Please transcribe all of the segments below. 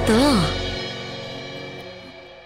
ito?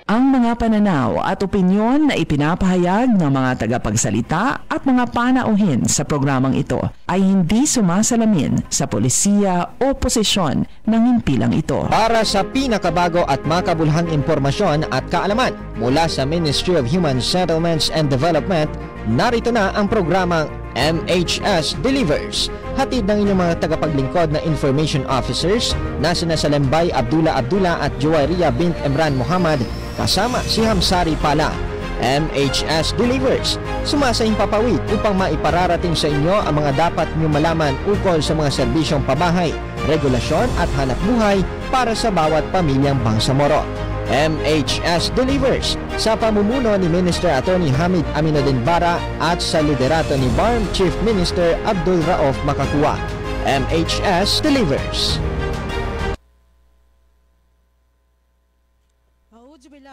Ang mga pananaw at opinyon na ipinapahayag ng mga tagapagsalita at mga panauhin sa programang ito ay hindi sumasalamin sa polisiya o posisyon ng himpilang ito. Para sa pinakabago at makabuluhang impormasyon at kaalaman mula sa Ministry of Human Settlements and Development, narito na ang programang MHS Delivers. Hatid ng inyong mga tagapaglingkod na information officers na sina Salembay Abdullah at Juwayriya bint Emran Muhammad kasama si Hamsari Pala. MHS Delivers, sumasayang papawid upang maipararating sa inyo ang mga dapat nyo malaman ukol sa mga serbisyong pabahay, regulasyon at hanap buhay para sa bawat pamilyang Bangsamoro. MHS Delivers sa pamumuno ni Minister Attorney Hamid Aminuddin Bara at sa liderato ni BARM Chief Minister Abdul Rauf Makakua. MHS Delivers.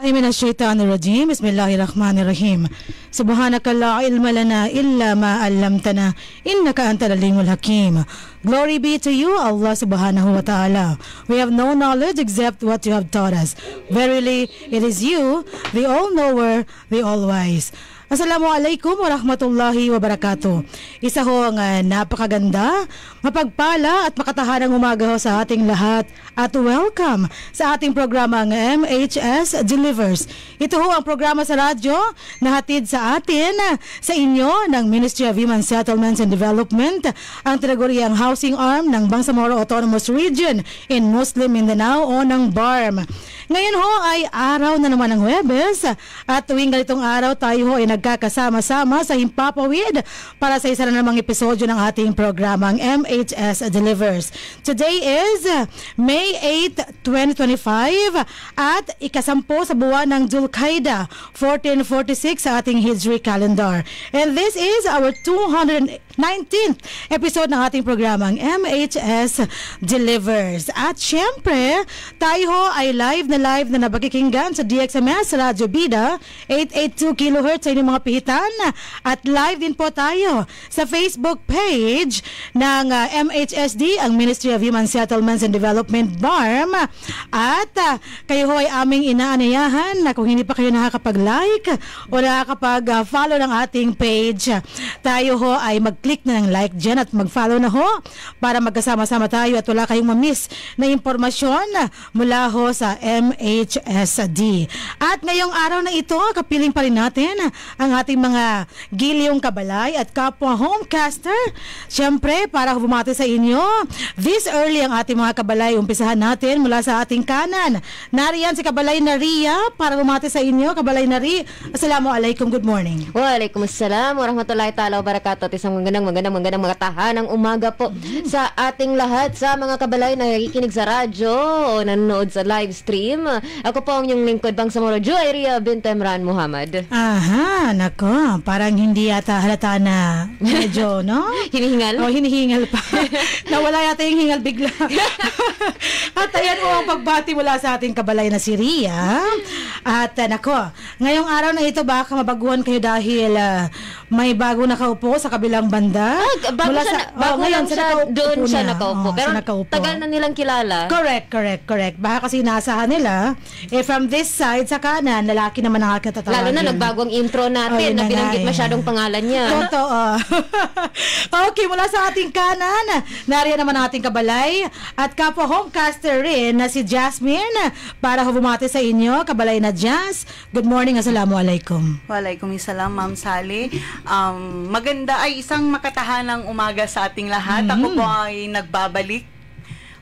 Minasyaitanirrajim. Bismillahirrahmanirrahim. Subhanaka la ilma lana illa ma 'allamtana innaka antal alimul hakim. Glory be to you, Allah subhanahu wa ta'ala. We have no knowledge except what you have taught us. Verily, it is you, the all-knower, the all-wise. Assalamualaikum warahmatullahi wabarakatuh. Isa ho ang napakaganda, mapagpala at makatahanang umaga ho sa ating lahat at welcome sa ating programang MHS Delivers. Ito ho ang programa sa radyo na hatid sa atin, sa inyo ng Ministry of Human Settlements and Development, ang tinaguriang housing arm ng Bangsamoro Autonomous Region in Muslim Mindanao o ng BARM. Ngayon ho ay araw na naman ng Huwebes at tuwing ganitong araw tayo ho ay nagkakasama-sama sa himpapawid para sa isa na namang episodyo ng ating programang MHS Delivers. Today is May 8, 2025 at ikasampo sa buwan ng Dzulqaida 1446 sa ating Hijri calendar. And this is our 219th episode ng ating programang MHS Delivers. At syempre, tayo ho ay live na napakikinggan sa DXMS Radyo Bida 882 kHz sa inyong mga pihitan at live din po tayo sa Facebook page ng MHSD, ang Ministry of Human Settlements and Development BARM, at kayo ho ay aming inaanayahan na kung hindi pa kayo nakakapag-like o nakakapag-follow ng ating page, tayo ho ay mag-click na ng like dyan at mag-follow na ho para magkasama-sama tayo at wala kayong ma-miss na impormasyon mula ho sa MHSD. At ngayong araw na ito, kapiling pa rin natin ang ating mga gilyong kabalay at kapwa homecaster. Siyempre, para bumati sa inyo, this early ang ating mga kabalay. Umpisahan natin mula sa ating kanan. Nariyan si Kabalay Naria para bumati sa inyo. Kabalay Nari, Assalamualaikum, good morning. Waalaikumsalam warahmatullahi ta'ala wabarakatuh. At isang magandang mga tahanang umaga po sa ating lahat, sa mga kabalay na nakikinig sa radyo o nanonood sa live stream. Ako po ang inyong lingkod, Bangsamoro, Juwayriya bint Emran Muhammad. Aha, nako, parang hindi yata halata na medyo, no? Hinihingal? O, hinihingal pa. Nawala yata yung hingal bigla. At ayan o ang pagbati mula sa ating kabalay na si Ria. At nako, ngayong araw na ito baka mabaguhan kayo dahil may bago nakaupo sa kabilang banda. Bago doon siya nakaupo. Pero tagal na nilang kilala. Correct. Baka kasi naasahan nila, from this side sa kanan, lalaki naman ang aking tatawagin. Lalo na nagbago ang intro natin na binanggit masyadong pangalan niya. Totoo. Okay, mula sa ating kanan, nariyan naman ang ating kabalay at kapwa homecaster rin na si Jasmine para bumati sa inyo. Kabalay na Jazz, good morning, assalamualaikum. Waalaikumsalam, Ma'am Sally. Maganda ay isang makatahanang umaga sa ating lahat. Ako po ay nagbabalik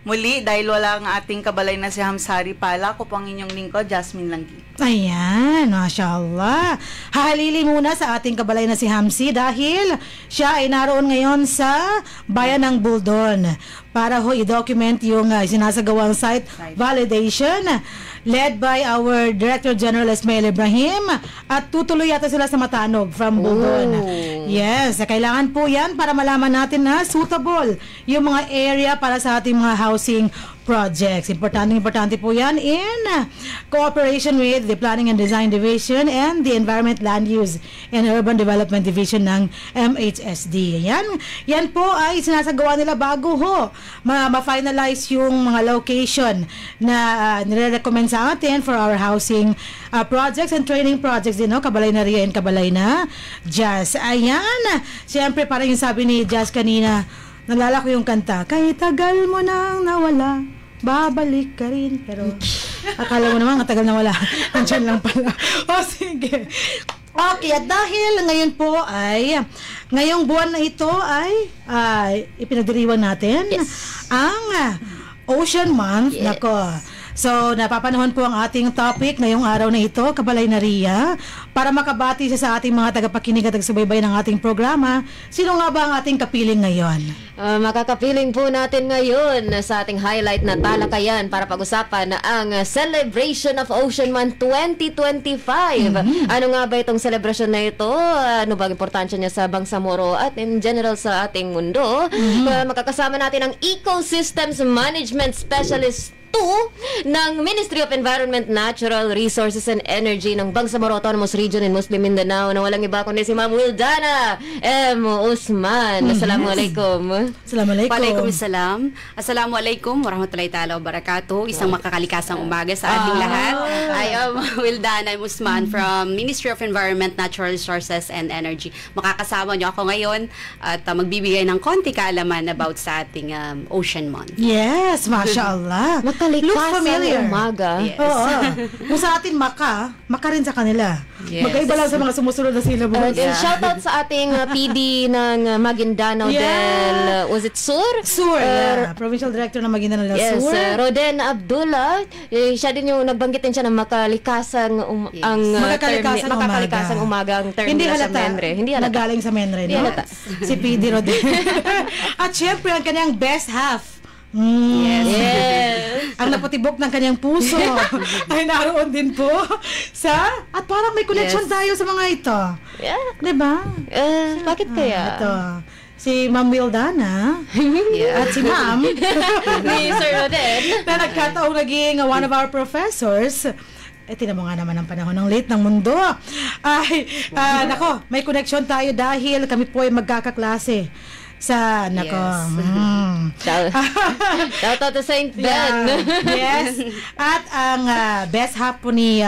muli dahil wala ang ating kabalay na si Hamsari Pala. Ako po ang inyong lingkod, Jasmine Langgi. Ayan, mashallah. Hahalili muna sa ating kabalay na si Hamsi dahil siya ay naroon ngayon sa bayan ng Buldon para ho i-document yung sinasagawang site validation led by our Director General Ismail Ibrahim at tutuloy yata sila sa Matanog from Buldon. Yes, kailangan po yan para malaman natin na suitable yung mga area para sa ating mga housing projects. Importante po yan in cooperation with the Planning and Design Division and the Environment, Land Use and Urban Development Division ng MHSD. Yan po ay sinasagawa nila bago ma-finalize yung mga location na nire-recommend sa atin for our housing projects and training projects din, Kabalay na Ria and Kabalay na Jazz. Ayan, siyempre parang yung sabi ni Jazz kanina, nalala ko yung kanta, kahit tagal mo nang nawala, babalik ka rin. Pero akala mo naman, tagal na wala. Nandiyan lang pala. Sige. Okay, at dahil ngayon po ay, ngayong buwan na ito ay ipinagdiriwang natin ang Ocean Month. Nako. So, napapanahon po ang ating topic ngayong araw na ito, Kabalay na Ria, para makabati siya sa ating mga tagapakinig at taga-subaybay ng ating programa. Sino nga ba ang ating kapiling ngayon? Makakapiling po natin ngayon sa ating highlight na talakayan para pag-usapan na ang Celebration of Ocean Month 2025. Ano nga ba itong celebration na ito? Ano ba ang importansya niya sa Bangsamoro at in general sa ating mundo? Makakasama natin ang Ecosystems Management Specialist ng Ministry of Environment, Natural Resources and Energy ng Bangsamoro Autonomous Region in Muslim Mindanao na walang iba kundi si Ma'am Wildana M. Usman. Assalamualaikum. Assalamualaikum. Waalaikumsalam. Assalamualaikum warahmatullahi ta'ala wabarakatuh. Isang makakalikasang umaga sa ating lahat. I am Wildana M. Usman from Ministry of Environment, Natural Resources and Energy. Makakasama niyo ako ngayon at magbibigay ng konti kaalaman about sa ating Ocean Month. Yes, mashallah. Looks familiar. Umaga. Yes. Oo. Kung sa atin maka rin sa kanila. Yes. Magkaiba lang sa mga sumusunod na syllables. Shoutout sa ating PD ng Maguindanao was it Sur? Sur, Provincial Director ng Maguindanao del Yes, Sur. Roden Abdullah. Siya din yung nagbanggitin siya ng makalikasang ang Makakalikasang umaga ang term hindi nila halata, sa Menre. Hindi halata. Nagaling sa Menre. Hindi halata. Si PD Roden. At syempre, ang kanyang best half. Yes. Ang napatibok ng kanyang puso ay naroon din po at parang may connection tayo sa mga ito. Yeah. Diba? Bakit kaya? Ito. Si Ma'am Wildana at si Ma'am Ni Sir Roden na nagkataong naging one of our professors. Tinan mo nga naman ang panahon ng late ng mundo. Nako, may connection tayo dahil kami po ay magkakaklase sa Shout out to Saint Ben. Yes. At ang best half po ni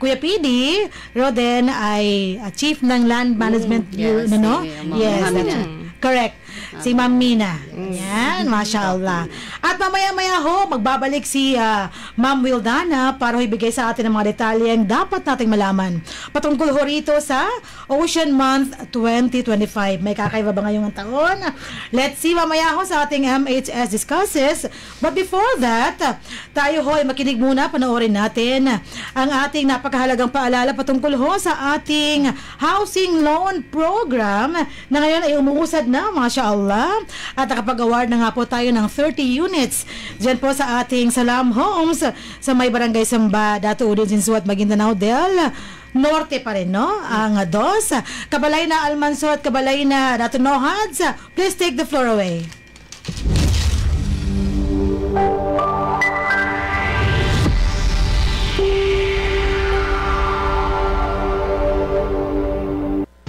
Kuya PD Roden ay chief ng Land Management Yes. Correct. Si Ma'am Mina. Yan, mashallah. At mamaya-maya magbabalik si Ma'am Wildana para ibigay sa atin ang mga detalyeng dapat nating malaman patungkol rito sa Ocean Month 2025. May kakaiba ba ngayong taon? Let's see mamaya sa ating MHS Discusses. But before that, tayo ay makinig muna, panoorin natin ang ating napakahalagang paalala patungkol sa ating housing loan program na ngayon ay umuusad na, mashallah. At nakapag-award na nga po tayo ng 30 units dyan po sa ating Salam Homes sa may Barangay Samba, Dato Udin, Sinsuat, Maguindanao del Norte pa rin, ang dos. Kabalay na Almansor at Kabalay na Dato Nohads. Please take the floor away.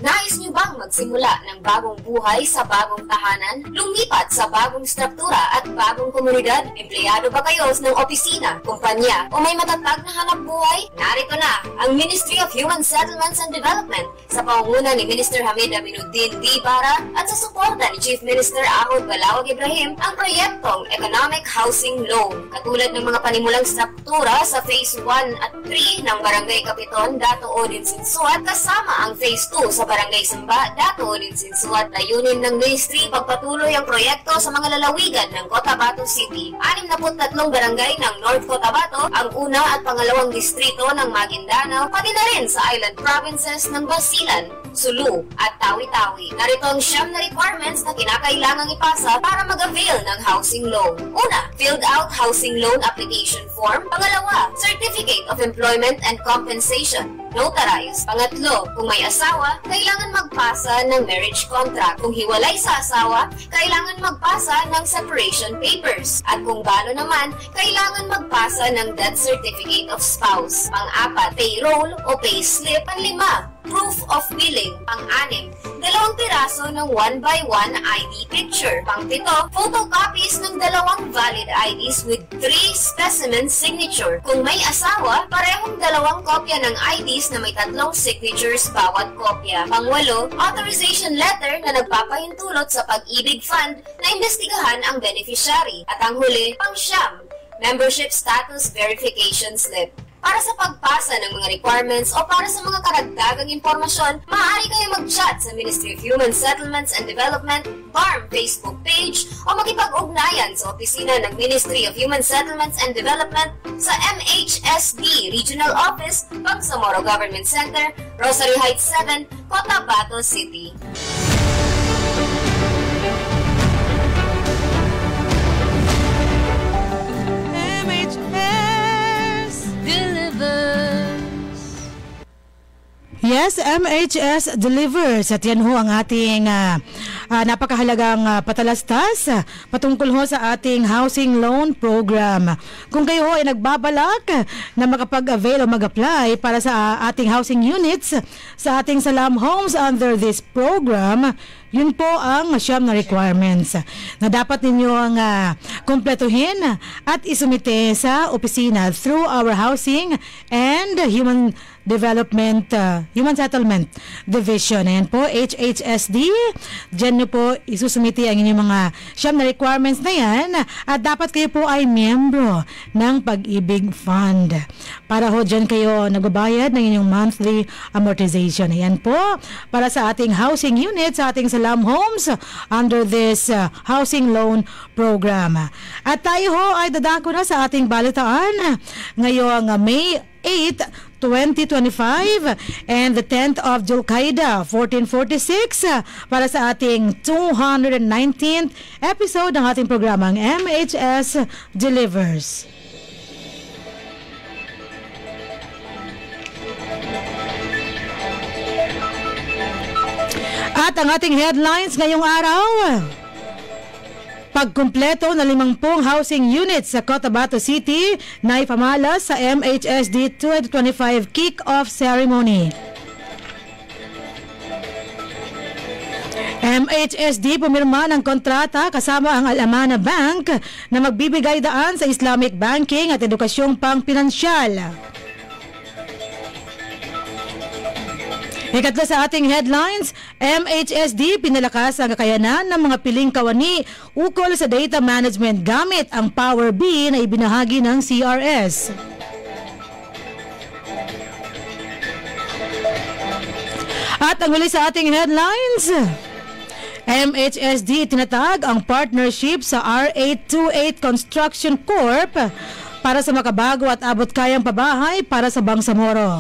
Nais niyo bang magsimula ng bagong buhay sa bagong tahanan? Lumipat sa bagong struktura at bagong komunidad? Empleyado ba kayo ng opisina, kumpanya, o may matatag na hanap buhay? Narito na ang Ministry of Human Settlements and Development sa pangunguna ni Minister Hamid Aminuddin D. Bara at sa suporta ni Chief Minister Ahod Balawag Ibrahim ang proyektong Economic Housing Loan. Katulad ng mga panimulang struktura sa Phase 1 at 3 ng Barangay Kapiton, Dato Odin Sinsuat kasama ang Phase 2 sa Barangay Samba, Dato Odin Sinsuat. Layunin ng ministry pagpatuloy ang proyekto sa mga lalawigan ng Cotabato City. 63 barangay ng North Cotabato, ang una at pangalawang distrito ng Maguindanao, pati na rin sa island provinces ng Basilan, Sulu at Tawi-Tawi. Narito ang 9 na requirements na kinakailangang ipasa para mag-avail ng housing loan. Una, filled out housing loan application form. Pangalawa, Certificate of Employment and Compensation. Notarized. Pangatlo, kung may asawa, kailangan magpasa ng marriage contract. Kung hiwalay sa asawa, kailangan magpasa ng separation papers. At kung balo naman, kailangan magpasa ng death certificate of spouse. Pang-apat, payroll o payslip. Pang-lima, proof of billing. Pang-anim, 2 piraso ng 1x1 ID picture. Pang-pito, photocopies ng 2 valid IDs with 3 specimen signature. Kung may asawa, parehong 2 kopya ng IDs na may 3 signatures bawat kopya. Pang-walo, authorization letter na nagpapahintulot sa Pag-ibig Fund na imbestigahan ang beneficiary. At ang huli, pang-siyam, membership status verification slip. Para sa pagpasa ng mga requirements o para sa mga karagdagang impormasyon, maaari kayo mag-chat sa Ministry of Human Settlements and Development, BARM Facebook page o makipag-ugnayan sa opisina ng Ministry of Human Settlements and Development sa MHSD Regional Office, Bangsamoro Government Center, Rosary Heights 7, Cotabato City. Yes, MHS delivers. At yan ho ang ating napakahalagang patalastas patungkol ho sa ating housing loan program. Kung kayo ho ay nagbabalak na makapag-avail o mag-apply para sa ating housing units sa ating Salam Homes under this program, yun po ang 9 na requirements na dapat ninyo ang kumpletuhin at isumite sa opisina through our Housing and Human Settlement Division. Ayan po, HHSD. Diyan nyo po isusumite ang inyong mga 9 na requirements na yan at dapat kayo po ay miyembro ng Pag-ibig Fund. Para ho dyan kayo nagbabayad ng inyong monthly amortization. Ayan po, para sa ating housing unit, sa ating Salam Homes under this housing loan program. At tayo ho ay dadako na sa ating balitaan ngayong May 8, 2025 and the 10th of Julqaida 1446 para sa ating 219th episode ng ating programang MHS Delivers. At ang ating headlines ngayong araw: pagkumpleto na 50 housing units sa Cotabato City na ipamalas sa MHSD 2025 kick-off ceremony. MHSD pumirma ng kontrata kasama ang Al-Amana Bank na magbibigay daan sa Islamic banking at edukasyong pang-pinansyal. Ikatlo sa ating headlines, MHSD pinalakas ang kakayanan ng mga piling kawani ukol sa data management gamit ang Power B na ibinahagi ng CRS. At ang huli sa ating headlines, MHSD tinatag ang partnership sa R828 Construction Corp para sa makabago at abot-kayang pabahay para sa Bangsamoro.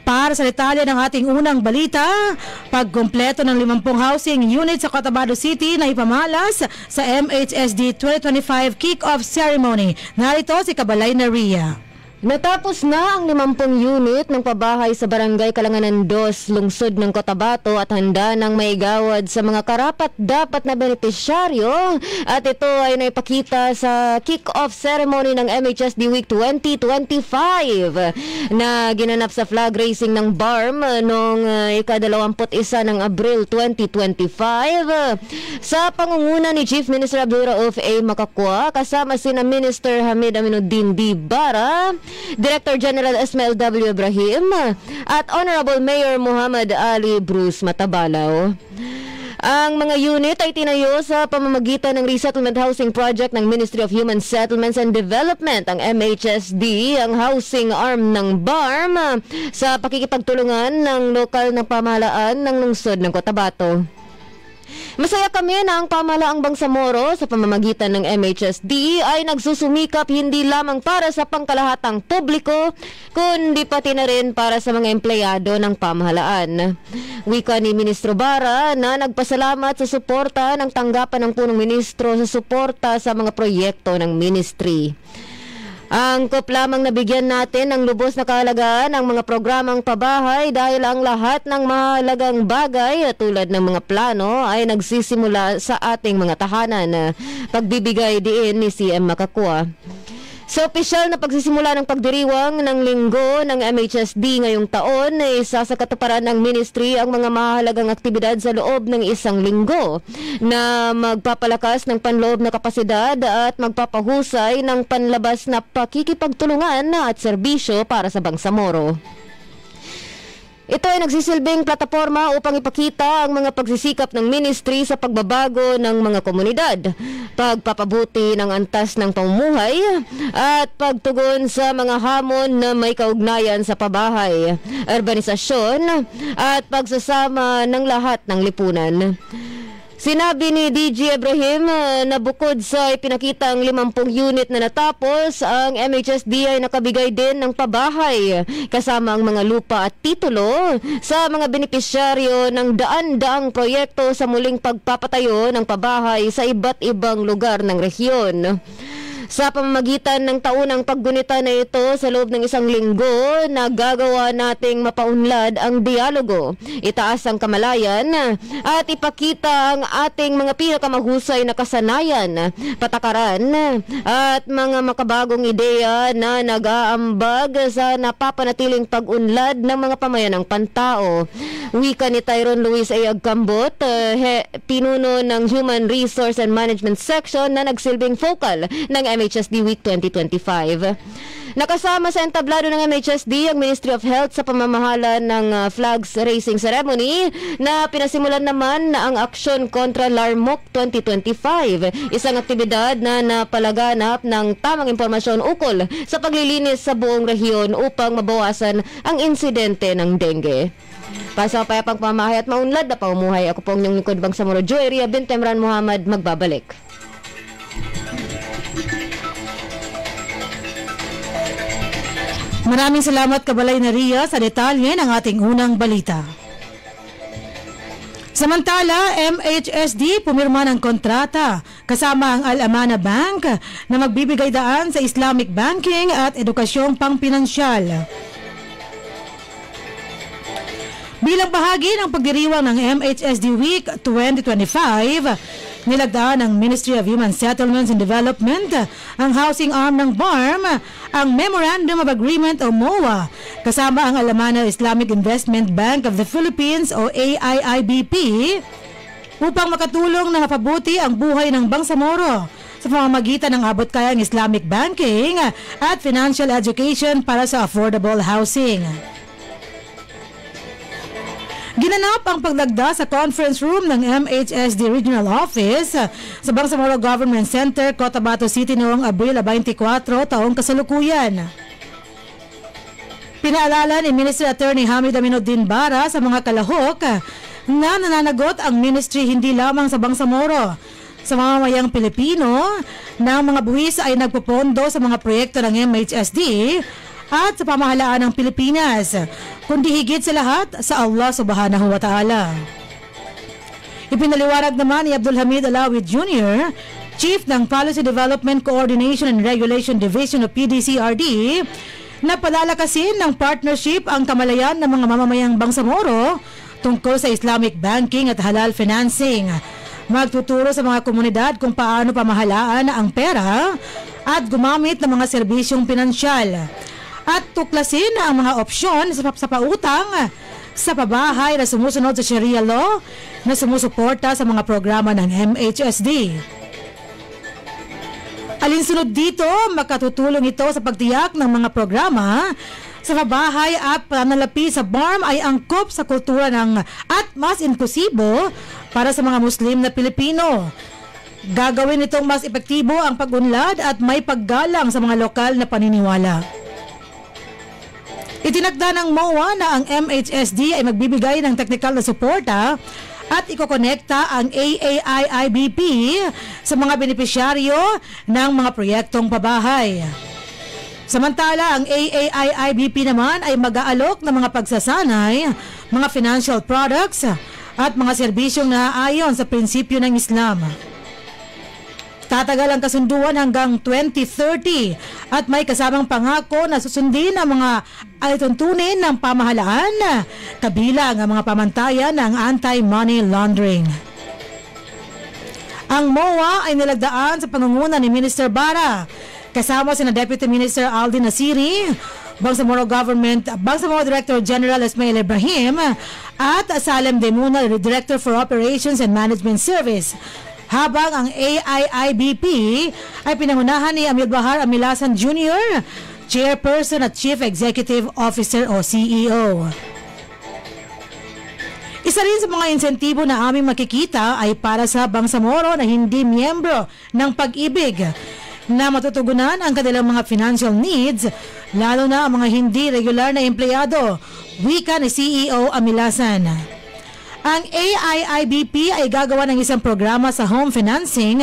Para sa detalye ng ating unang balita, pagkumpleto ng 50 housing units sa Cotabato City na ipamalas sa MHSD 2025 kick-off ceremony. Narito si Kabalay Ria. Natapos na ang 50 unit ng pabahay sa Barangay Kalanganan 2, lungsod ng Cotabato at handa ng maigawad sa mga karapat-dapat na benepisyaryo at ito ay naipakita sa kick-off ceremony ng MHSD Week 2025 na ginanap sa flag raising ng BARM noong ika-21 ng Abril 2025 sa pangunguna ni Chief Minister Abdul Rauf A. Makakwa kasama sina Minister Hamid Aminuddin D. Bara, Director General Ismail W. Ibrahim at Honorable Mayor Muhammad Ali Bruce Matabalaw. Ang mga unit ay tinayo sa pamamagitan ng Resettlement Housing Project ng Ministry of Human Settlements and Development, ang MHSD, ang housing arm ng BARM, sa pakikipagtulungan ng lokal na pamahalaan ng lungsod ng Cotabato. Masaya kami na ang pamahalaang Bangsamoro sa pamamagitan ng MHSD ay nagsusumikap hindi lamang para sa pangkalahatang publiko, kundi pati na rin para sa mga empleyado ng pamahalaan. Wika ni Ministro Bara na nagpasalamat sa suporta ng tanggapan ng punong ministro sa suporta sa mga proyekto ng ministry. Angkop lamang nabigyan natin ng lubos na kahalagaan ang mga programang pabahay dahil ang lahat ng mahalagang bagay tulad ng mga plano ay nagsisimula sa ating mga tahanan. Pagbibigay diin ni CM Makakua. Sa opisyal na pagsisimula ng pagdiriwang ng linggo ng MHSD ngayong taon, isa sa katuparan ng ministry ang mga mahalagang aktibidad sa loob ng isang linggo na magpapalakas ng panloob na kapasidad at magpapahusay ng panlabas na pakikipagtulungan at serbisyo para sa Bangsamoro. Ito ay nagsisilbing plataforma upang ipakita ang mga pagsisikap ng ministry sa pagbabago ng mga komunidad, pagpapabuti ng antas ng pamumuhay, at pagtugon sa mga hamon na may kaugnayan sa pabahay, urbanisasyon, at pagsasama ng lahat ng lipunan. Sinabi ni DG Ibrahim na bukod sa ipinakitang 50 unit na natapos, ang MHSD ay nakabigay din ng pabahay kasama ang mga lupa at titulo sa mga benepisyaryo ng daan-daang proyekto sa muling pagpapatayo ng pabahay sa iba't ibang lugar ng rehiyon. Sa pamamagitan ng taunang paggunita na ito sa loob ng isang linggo, nagagawa nating mapaunlad ang dialogo, itaas ang kamalayan at ipakita ang ating mga pinakamahusay na kasanayan, patakaran at mga makabagong ideya na nag-aambag sa napapanatiling pag-unlad ng mga pamayanang pantao. Wika ni Tyrone Luis A. Agcambot, pinuno ng Human Resource and Management Section na nagsilbing focal ng MHSD Week 2025. Nakasama sa entablado ng MHSD ang Ministry of Health sa pamamahala ng flags raising ceremony na pinasimulan naman na ang aksyon kontra Larmok 2025, isang aktibidad na napalaganap ng tamang impormasyon ukol sa paglilinis sa buong rehiyon upang mabawasan ang insidente ng dengue. Para sa payapang pamahay at maunlad na pamumuhay, ako po ang inyong lingkod Bangsamoro, Joeria bint Emran Muhammad, magbabalik. Maraming salamat Kabalay na Ria sa detalye ng ating unang balita. Samantala, MHSD pumirma ng kontrata kasama ang Al-Amana Bank na magbibigay daan sa Islamic banking at edukasyong pangpinansyal. Bilang bahagi ng pagdiriwang ng MHSD Week 2025, nilagdaan ng Ministry of Human Settlements and Development, ang housing arm ng BARM, ang Memorandum of Agreement o MOA, kasama ang Al-Amana Islamic Investment Bank of the Philippines o AIIBP, upang makatulong na mapabuti ang buhay ng Bangsamoro sa pamamagitan ng abot-kayang Islamic banking at financial education para sa affordable housing. Ginanap ang paglagda sa conference room ng MHSD Regional Office sa Bangsamoro Government Center, Cotabato City noong Abril 24, taong kasalukuyan. Pinaalala ni Ministry Attorney Hamid Aminuddin Bara sa mga kalahok na nananagot ang ministry hindi lamang sa Bangsamoro. Sa mamamayang Pilipino na ang mga buwis ay nagpopondo sa mga proyekto ng MHSD at sa pamahalaan ng Pilipinas, kundi higit sa lahat sa Allah Subhanahu wa Ta'ala. Ipinaliwanag naman ni Abdul Hamid Alawi Jr., Chief ng Policy Development Coordination and Regulation Division of PDCRD, na palalakasin ng partnership ang kamalayan ng mga mamamayang Bangsamoro tungkol sa Islamic banking at halal financing. Magtuturo sa mga komunidad kung paano pamahalaan ang pera at gumamit ng mga serbisyong pinansyal. At tuklasin ang mga opsyon sa pautang sa pabahay na sumusunod sa Sharia law na sumusuporta sa mga programa ng MHSD. Alinsunod dito, makatutulong ito sa pagtiyak ng mga programa sa pabahay at pananalapi sa BARM ay angkop sa kultura ng at mas inklusibo para sa mga Muslim na Pilipino. Gagawin itong mas epektibo ang pag-unlad at may paggalang sa mga lokal na paniniwala. Itinagda ng MOA na ang MHSD ay magbibigay ng technical na suporta at ikokonekta ang AAIIBP sa mga benepisyaryo ng mga proyektong pabahay. Samantala, ang AAIIBP naman ay mag-aalok ng mga pagsasanay, mga financial products at mga serbisyong naaayon sa prinsipyo ng Islam. Tatagal ang kasunduan hanggang 2030 at may kasamang pangako na susundin ang mga alituntunin ng pamahalaan, kabilang ang mga pamantayan ng anti-money laundering. Ang MOA ay nilagdaan sa pangunguna ni Minister Bara, kasama sina Deputy Minister Aldin Nasiri, Bangsamoro Director General Ismail Ibrahim at Salem Demuna, Director for Operations and Management Service. Habang ang AIIBP ay pinangunahan ni Amil Bahar Amilasan Jr., Chairperson at Chief Executive Officer o CEO. Isa rin sa mga insentibo na aming makikita ay para sa Bangsamoro na hindi miyembro ng Pag-ibig na matutugunan ang kanilang mga financial needs, lalo na ang mga hindi regular na empleyado, wika ni CEO Amilasan. Ang AIIBP ay gagawa ng isang programa sa home financing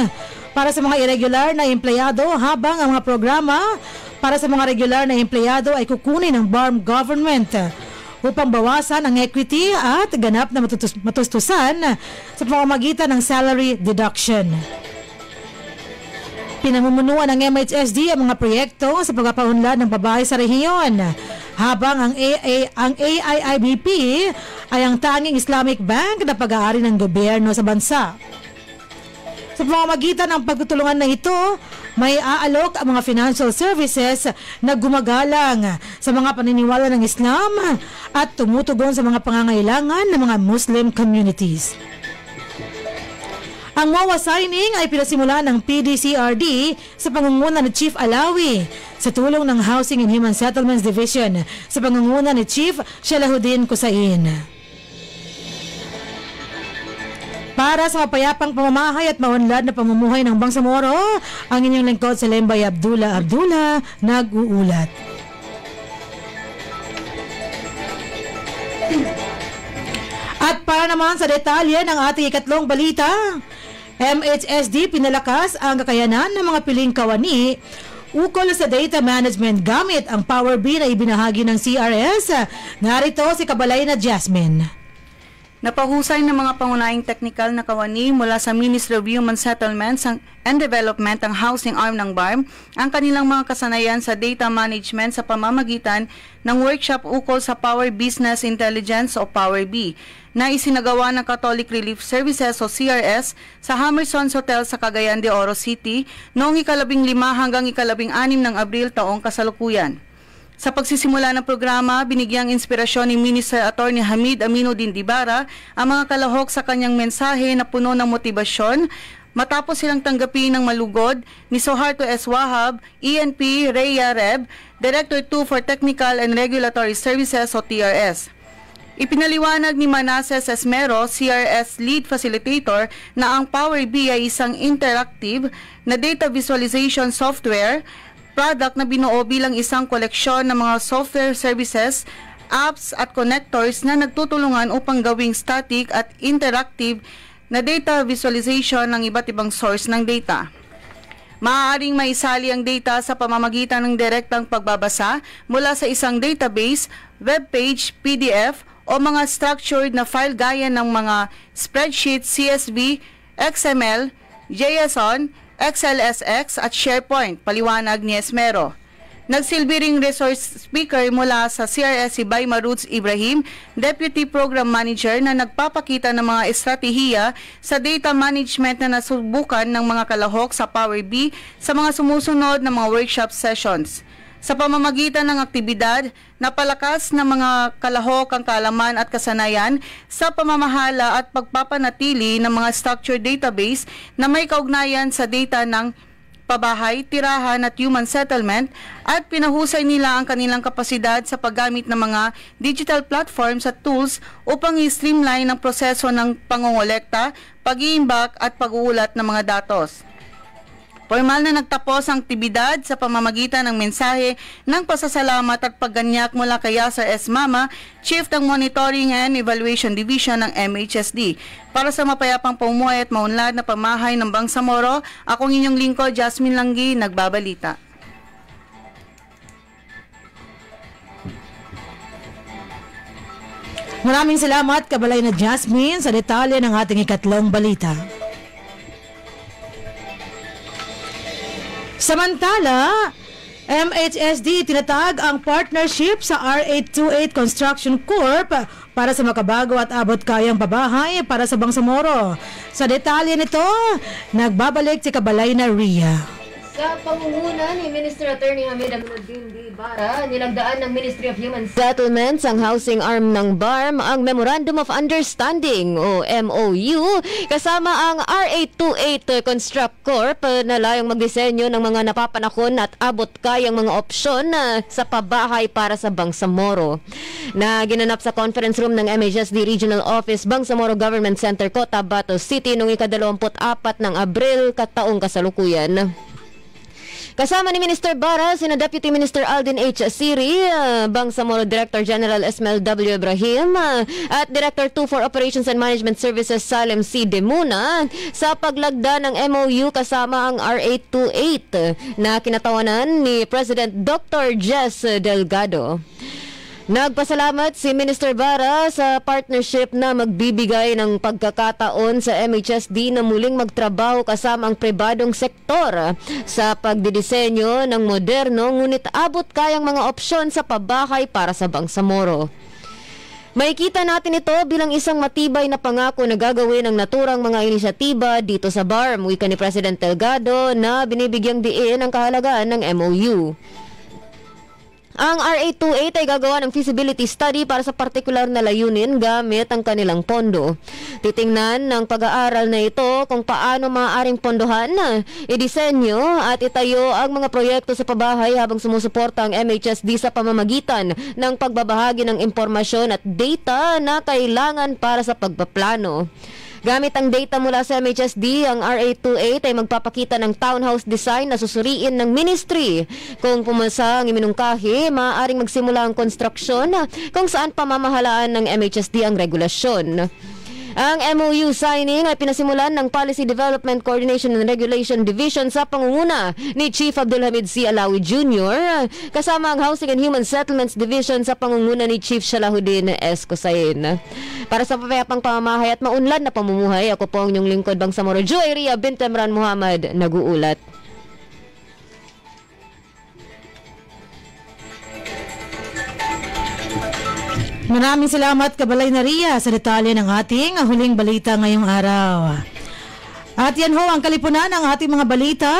para sa mga irregular na empleyado, habang ang mga programa para sa mga regular na empleyado ay kukunin ng BARM government upang bawasan ang equity at ganap na matustusan sa pamamagitan ng salary deduction. Pinamumunuan ng MHSD ang mga proyekto sa pagpapaunlad ng babae sa rehiyon, habang ang AIIBP ay ang tanging Islamic bank na pag-aari ng gobyerno sa bansa. Sa pamamagitan ng pagtutulungan na ito, may aalok ang mga financial services na gumagalang sa mga paniniwala ng Islam at tumutugon sa mga pangangailangan ng mga Muslim communities. Ang MOA signing ay pinasimulan ng PDCRD sa pangunguna ni Chief Alawi sa tulong ng Housing and Human Settlements Division sa pangunguna ni Chief Shalahuddin Kusain. Para sa mapayapang pamamahay at maunlad na pamumuhay ng Bangsamoro, ang inyong lingkod sa Lembay Abdullah nag-uulat. At para naman sa detalye ng ating ikatlong balita, MHSD pinalakas ang kakayanan ng mga piling kawani ukol sa data management gamit ang Power B na ibinahagi ng CRS. Narito si Kabalay na Jasmine. Napahusay ng mga pangunahing technical na kawani mula sa Ministry of Human Settlements and Development ang housing arm ng BARM ang kanilang mga kasanayan sa data management sa pamamagitan ng workshop ukol sa Power Business Intelligence o Power B na isinagawa ng Catholic Relief Services o CRS sa Hammersons Hotel sa Cagayan de Oro City noong 15 hanggang 16 ng Abril taong kasalukuyan. Sa pagsisimula ng programa, binigyang inspirasyon ni Minister Attorney Hamid Aminuddin Dibara ang mga kalahok sa kanyang mensahe na puno ng motibasyon matapos silang tanggapin ng malugod ni Soharto S. Wahab, ENP Rhea Reb, Director 2 for Technical and Regulatory Services o TRS. Ipinaliwanag ni Manases Esmero, CRS Lead Facilitator, na ang Power B ay isang interactive na data visualization software product na binuo bilang isang koleksyon ng mga software services, apps at connectors na nagtutulungan upang gawing static at interactive na data visualization ng iba't ibang source ng data. Maaaring maisali ang data sa pamamagitan ng direktang pagbabasa mula sa isang database, webpage, PDF o mga structured na file gaya ng mga spreadsheet, CSV, XML, JSON, XLSX at SharePoint, paliwanag ni Esmero. Nagsilbi ring resource speaker mula sa CRS si Bay Maruts Ibrahim, Deputy Program Manager, na nagpapakita ng mga estratehiya sa data management na nasubukan ng mga kalahok sa Power B sa mga sumusunod na mga workshop sessions. Sa pamamagitan ng aktibidad, napalakas ng mga kalahok ang kaalaman at kasanayan sa pamamahala at pagpapanatili ng mga structured database na may kaugnayan sa data ng pabahay, tirahan at human settlement, at pinahusay nila ang kanilang kapasidad sa paggamit ng mga digital platforms at tools upang i-streamline ang proseso ng pangongolekta, pag-iimbak at pag-uulat ng mga datos. Formal na nagtapos ang aktibidad sa pamamagitan ng mensahe ng pasasalamat at pagganyak mula kay Yasser S. Mama, Chief ng Monitoring and Evaluation Division ng MHSD. Para sa mapayapang pamumuhay at maunlad na pamahay ng Bangsamoro, akong inyong lingkod, Jasmine Langgi, nagbabalita. Maraming salamat, kabalay na Jasmine, sa detalye ng ating ikatlong balita. Samantala, MHSD tinatag ang partnership sa R828 Construction Corp para sa makabago at abot-kayang pabahay para sa Bangsamoro. Sa detalye nito, nagbabalik si kabalay na Ria. Sa pangunguna ni Minister Attorney Hamid Aminuddin D. Bara, nilagdaan ng Ministry of Human Settlements ang housing arm ng BARM ang Memorandum of Understanding o MOU kasama ang R828 Construct Corp na layong magdisenyo ng mga napapanahon at abot-kayang mga opsyon sa pabahay para sa Bangsamoro. Na ginanap sa conference room ng MHSD Regional Office, Bangsamoro Government Center, Cotabato City noong ika-24 ng Abril kataong kasalukuyan. Kasama ni Minister Bara, sina Deputy Minister Aldin H. Siri, Bangsamoro Director General Esmel W. Ibrahim, at Director 2 for Operations and Management Services Salem C. Demuna sa paglagda ng MOU kasama ang R828 na kinatawanan ni President Dr. Jess Delgado. Nagpasalamat si Minister Bara sa partnership na magbibigay ng pagkakataon sa MHSD na muling magtrabaho kasama ang pribadong sektor sa pagdidisenyo ng moderno ngunit abot kayang mga opsyon sa pabahay para sa Bangsamoro. Makikita natin ito bilang isang matibay na pangako na gagawin ng naturang mga inisyatiba dito sa BARM, wika ni President Delgado na binibigyang diin ang kahalagaan ng MOU. Ang R828 ay gagawa ng feasibility study para sa partikular na layunin gamit ang kanilang pondo. Titingnan ng pag-aaral na ito kung paano maaaring pondohan, idisenyo at itayo ang mga proyekto sa pabahay habang sumusuporta ang MHSD sa pamamagitan ng pagbabahagi ng impormasyon at data na kailangan para sa pagpaplano. Gamit ang data mula sa MHSD, ang R828 ay magpapakita ng townhouse design na susuriin ng ministry. Kung pumasa ang iminungkahi, maaaring magsimula ang konstruksyon kung saan pamamahalaan ng MHSD ang regulasyon. Ang MOU signing ay pinasimulan ng Policy Development Coordination and Regulation Division sa pangunguna ni Chief Abdulhamid C. Alawi Jr. kasama ang Housing and Human Settlements Division sa pangunguna ni Chief Shalahuddin S. Kusain. Para sa papayapang pamamahay at maunlad na pamumuhay, ako po ang inyong lingkod Bangsamoro, Joy Ria bint Emran Muhammad, nag-uulat. Maraming salamat, kabalay na Ria, sa detalye ng ating huling balita ngayong araw. At yan ho ang kalipunan ng ating mga balita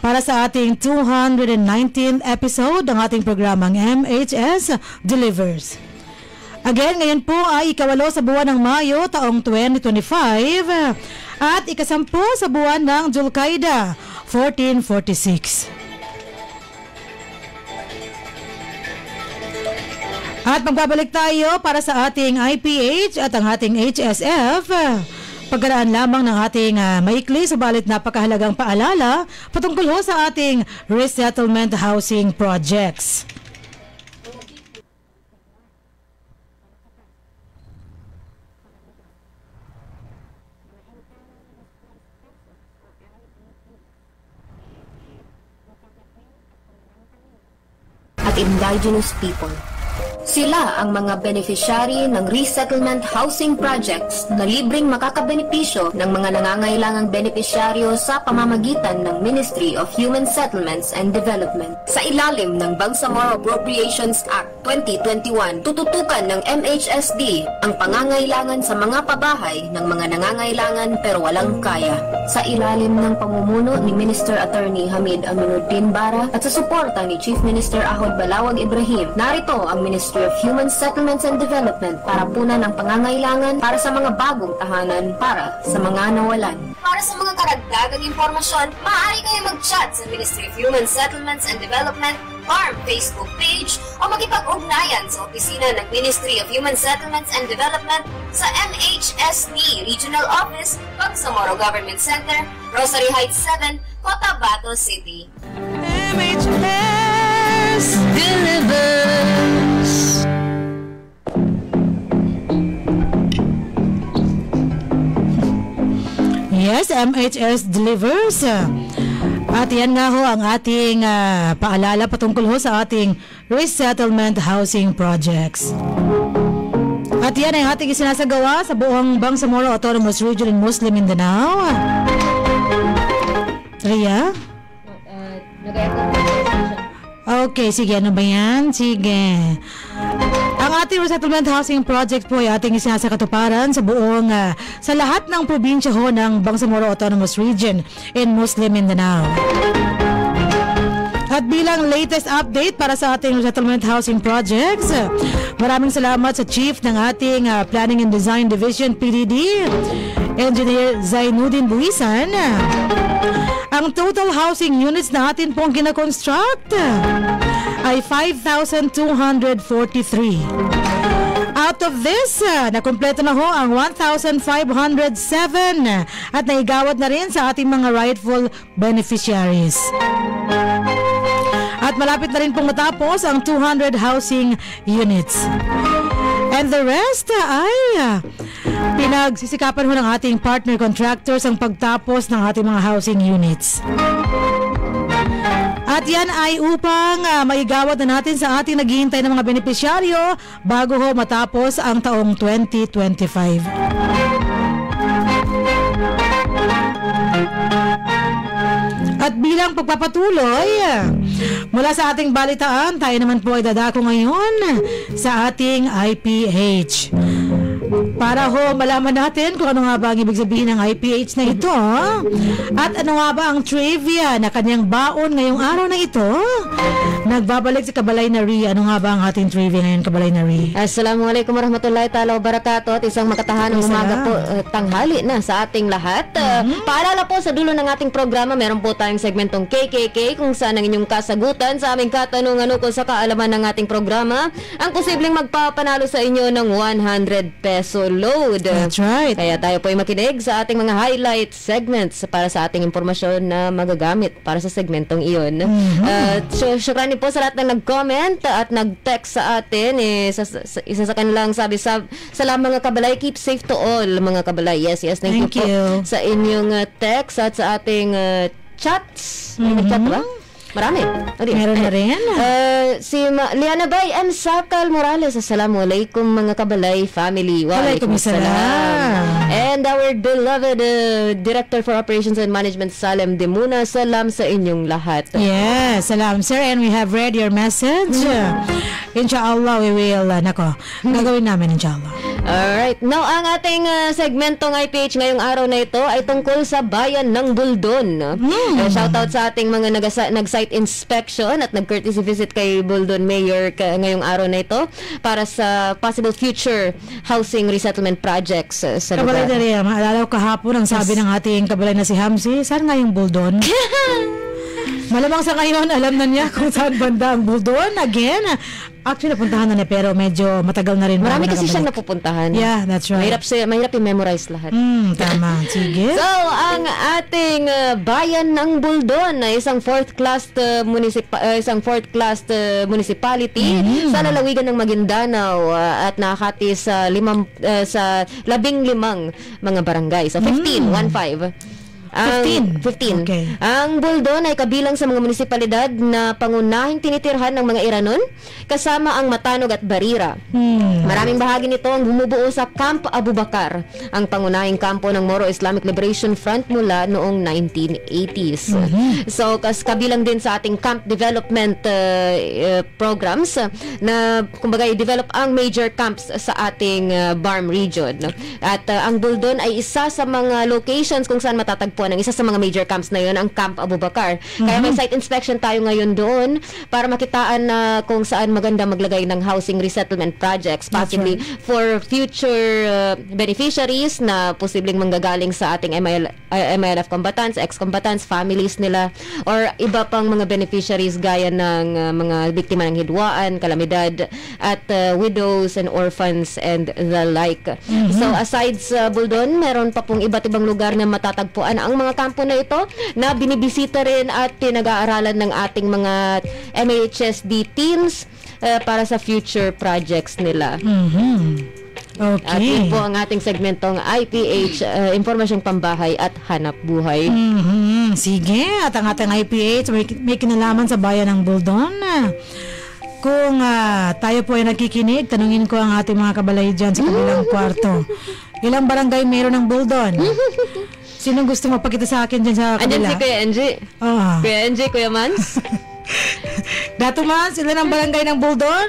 para sa ating 219th episode ng ating programang MHS Delivers. Again, ngayon po ay ikawalo sa buwan ng Mayo taong 2025 at ikasampu sa buwan ng Julkaida 1446. At magbabalik tayo para sa ating IPH at ang ating HSF. Pagkaraan lamang ng ating maikli subalit napakahalagang paalala patungkol ho sa ating resettlement housing projects. At indigenous people. Sila ang mga beneficiary ng resettlement housing projects na libreng makakabenepisyo ng mga nangangailangang benepisyaryo sa pamamagitan ng Ministry of Human Settlements and Development. Sa ilalim ng Bangsamoro Appropriations Act 2021, tututukan ng MHSD ang pangangailangan sa mga pabahay ng mga nangangailangan pero walang kaya. Sa ilalim ng pamumuno ni Minister Attorney Hamid Aminuddin Bara at sa suporta ni Chief Minister Ahod Balawag Ibrahim, narito ang Ministry of Human Settlements and Development para punan ang pangangailangan para sa mga bagong tahanan para sa mga nawalan. para sa mga karagdagang impormasyon, maaari kayo mag-chat sa Ministry of Human Settlements and Development BARM Facebook page o makipag-ugnayan sa opisina ng Ministry of Human Settlements and Development sa MHSD Regional Office, Bangsamoro Government Center, Rosary Heights 7, Cotabato City. MHS delivers. Yes, MHS delivers. At yan nga ho ang ating paalala patungkol ho sa ating resettlement housing projects. At yan ay ating isinasagawa sa buong Bangsamoro Autonomous Region in Muslim Mindanao. Ria? Okay, sige. Ano ba yan? Sige. Ang ating resettlement housing project po ay ating isinasakatuparan sa buong, sa lahat ng probinsya ho ng Bangsamoro Autonomous Region in Muslim Mindanao. At bilang latest update para sa ating resettlement housing projects, maraming salamat sa Chief ng ating Planning and Design Division PDD, Engineer Zainuddin Buisan. Ang total housing units na atin pong kinakonstruct ay 5,243. Out of this, nakumpleto na ho ang 1,507 at naigawad na rin sa ating mga rightful beneficiaries. At malapit na rin pong matapos ang 200 housing units. And the rest ay pinagsisikapan ho ng ating partner contractors ang pagtapos ng ating mga housing units. At yan ay upang maigawad na natin sa ating naghihintay ng mga benepisyaryo bago ho matapos ang taong 2025. At bilang pagpapatuloy mula sa ating balitaan, tayo naman po ay dadako ngayon sa ating IPH. Para ho malaman natin kung ano nga ba ang ibig sabihin ng IPH na ito at ano nga ba ang trivia na kanyang baon ngayong araw na ito. Nagbabalik sa Kabalay na Ri. Ano nga ba ang ating trivia ngayon, Kabalay na Ri? Assalamualaikum warahmatullahi ta'ala wabarakatuh at isang makatahanang umaga po, tanghali na sa ating lahat. Paalala po sa dulo ng ating programa, meron po tayong segmentong KKK kung saan ang inyong kasagutan sa aming katanungan ukol sa kaalaman ng ating programa ang posibleng magpapanalo sa inyo ng 100 peso load. That's right. Kaya tayo po ay makinig sa ating mga highlight segments para sa ating impormasyon na magagamit para sa segmentong iyon. Syukrani po sa lahat ng nag-comment at nag-text sa atin. Isa sa kanilang sabi, salam mga kabalay, keep safe to all mga kabalay. Yes, thank you po sa inyong text at sa ating chats. Chat ba? Marami. Meron na rin. Si Liana Bay M. Sakal Morales. Assalamualaikum mga kabalay family. Waalaikumsalam. And our beloved Director for Operations and Management, Salem Demuna. Salam sa inyong lahat. Yes, salam sir. And we have read your message. Inshallah, we will, gagawin namin inshallah. Alright. Now, ang ating segmentong IPH ngayong araw na ito ay tungkol sa bayan ng Buldon. Shoutout sa ating mga nag-site inspection at nag-courtesy visit kay Buldon Mayor ngayong araw na ito para sa possible future housing resettlement projects sa lugar. Kabalay na rin, maalala ko kahapon ang sabi ng ating kabalay na si Hamsi, saan nga yung Buldon? Malamang sa ngayon, alam na niya kung saan banda ang Buldon. Again, actually napuntahan na niya pero medyo matagal na rin. Marami kasi siyang napupuntahan. Yeah, that's right. Mahirap i-memorize lahat. Tama. Sige. So, ang ating bayan ng Buldon ay isang fourth class municipality sa lalawigan ng Maguindanao at nakakati sa 15 mga barangay. So, 15. 15. Okay. Ang Buldon ay kabilang sa mga munisipalidad na pangunahing tinitirhan ng mga Iranon kasama ang Matanog at Barira. Maraming bahagi nito ang bumubuo sa Camp Abu Bakar, ang pangunahing kampo ng Moro Islamic Liberation Front mula noong 1980s. So, kabilang din sa ating camp development programs na kumbaga i-develop ang major camps sa ating BARM region. At ang Buldon ay isa sa mga locations kung saan matatagpuan ng isa sa mga major camps na yun, ang Camp Abu Bakar. Kaya may site inspection tayo ngayon doon para makitaan na kung saan maganda maglagay ng housing resettlement projects, possibly for future beneficiaries na posibleng manggagaling sa ating MNF combatants, ex-combatants, families nila, or iba pang mga beneficiaries gaya ng mga biktima ng hidwaan, kalamidad, at widows and orphans and the like. So aside sa Buldon, meron pa pong iba't ibang lugar na matatagpuan ang mga kampo na ito na binibisita rin at pinag-aaralan ng ating mga MHSD teams para sa future projects nila. Okay. At yun po ang ating segmentong IPH, Impormasyong Pambahay at Hanap Buhay. Sige, at ang ating IPH may kinalaman sa bayan ng Buldon. Kung tayo po ay nakikinig, tanungin ko ang ating mga kabalay dyan sa kabilang kwarto. Ilang barangay meron ng Buldon? Sinong gusto magpakita sa akin dyan sa kabila? Andyan si Kuya Angie. Kuya Angie, Kuya Mans. Dato Mans, ilan ang barangay ng Buldon?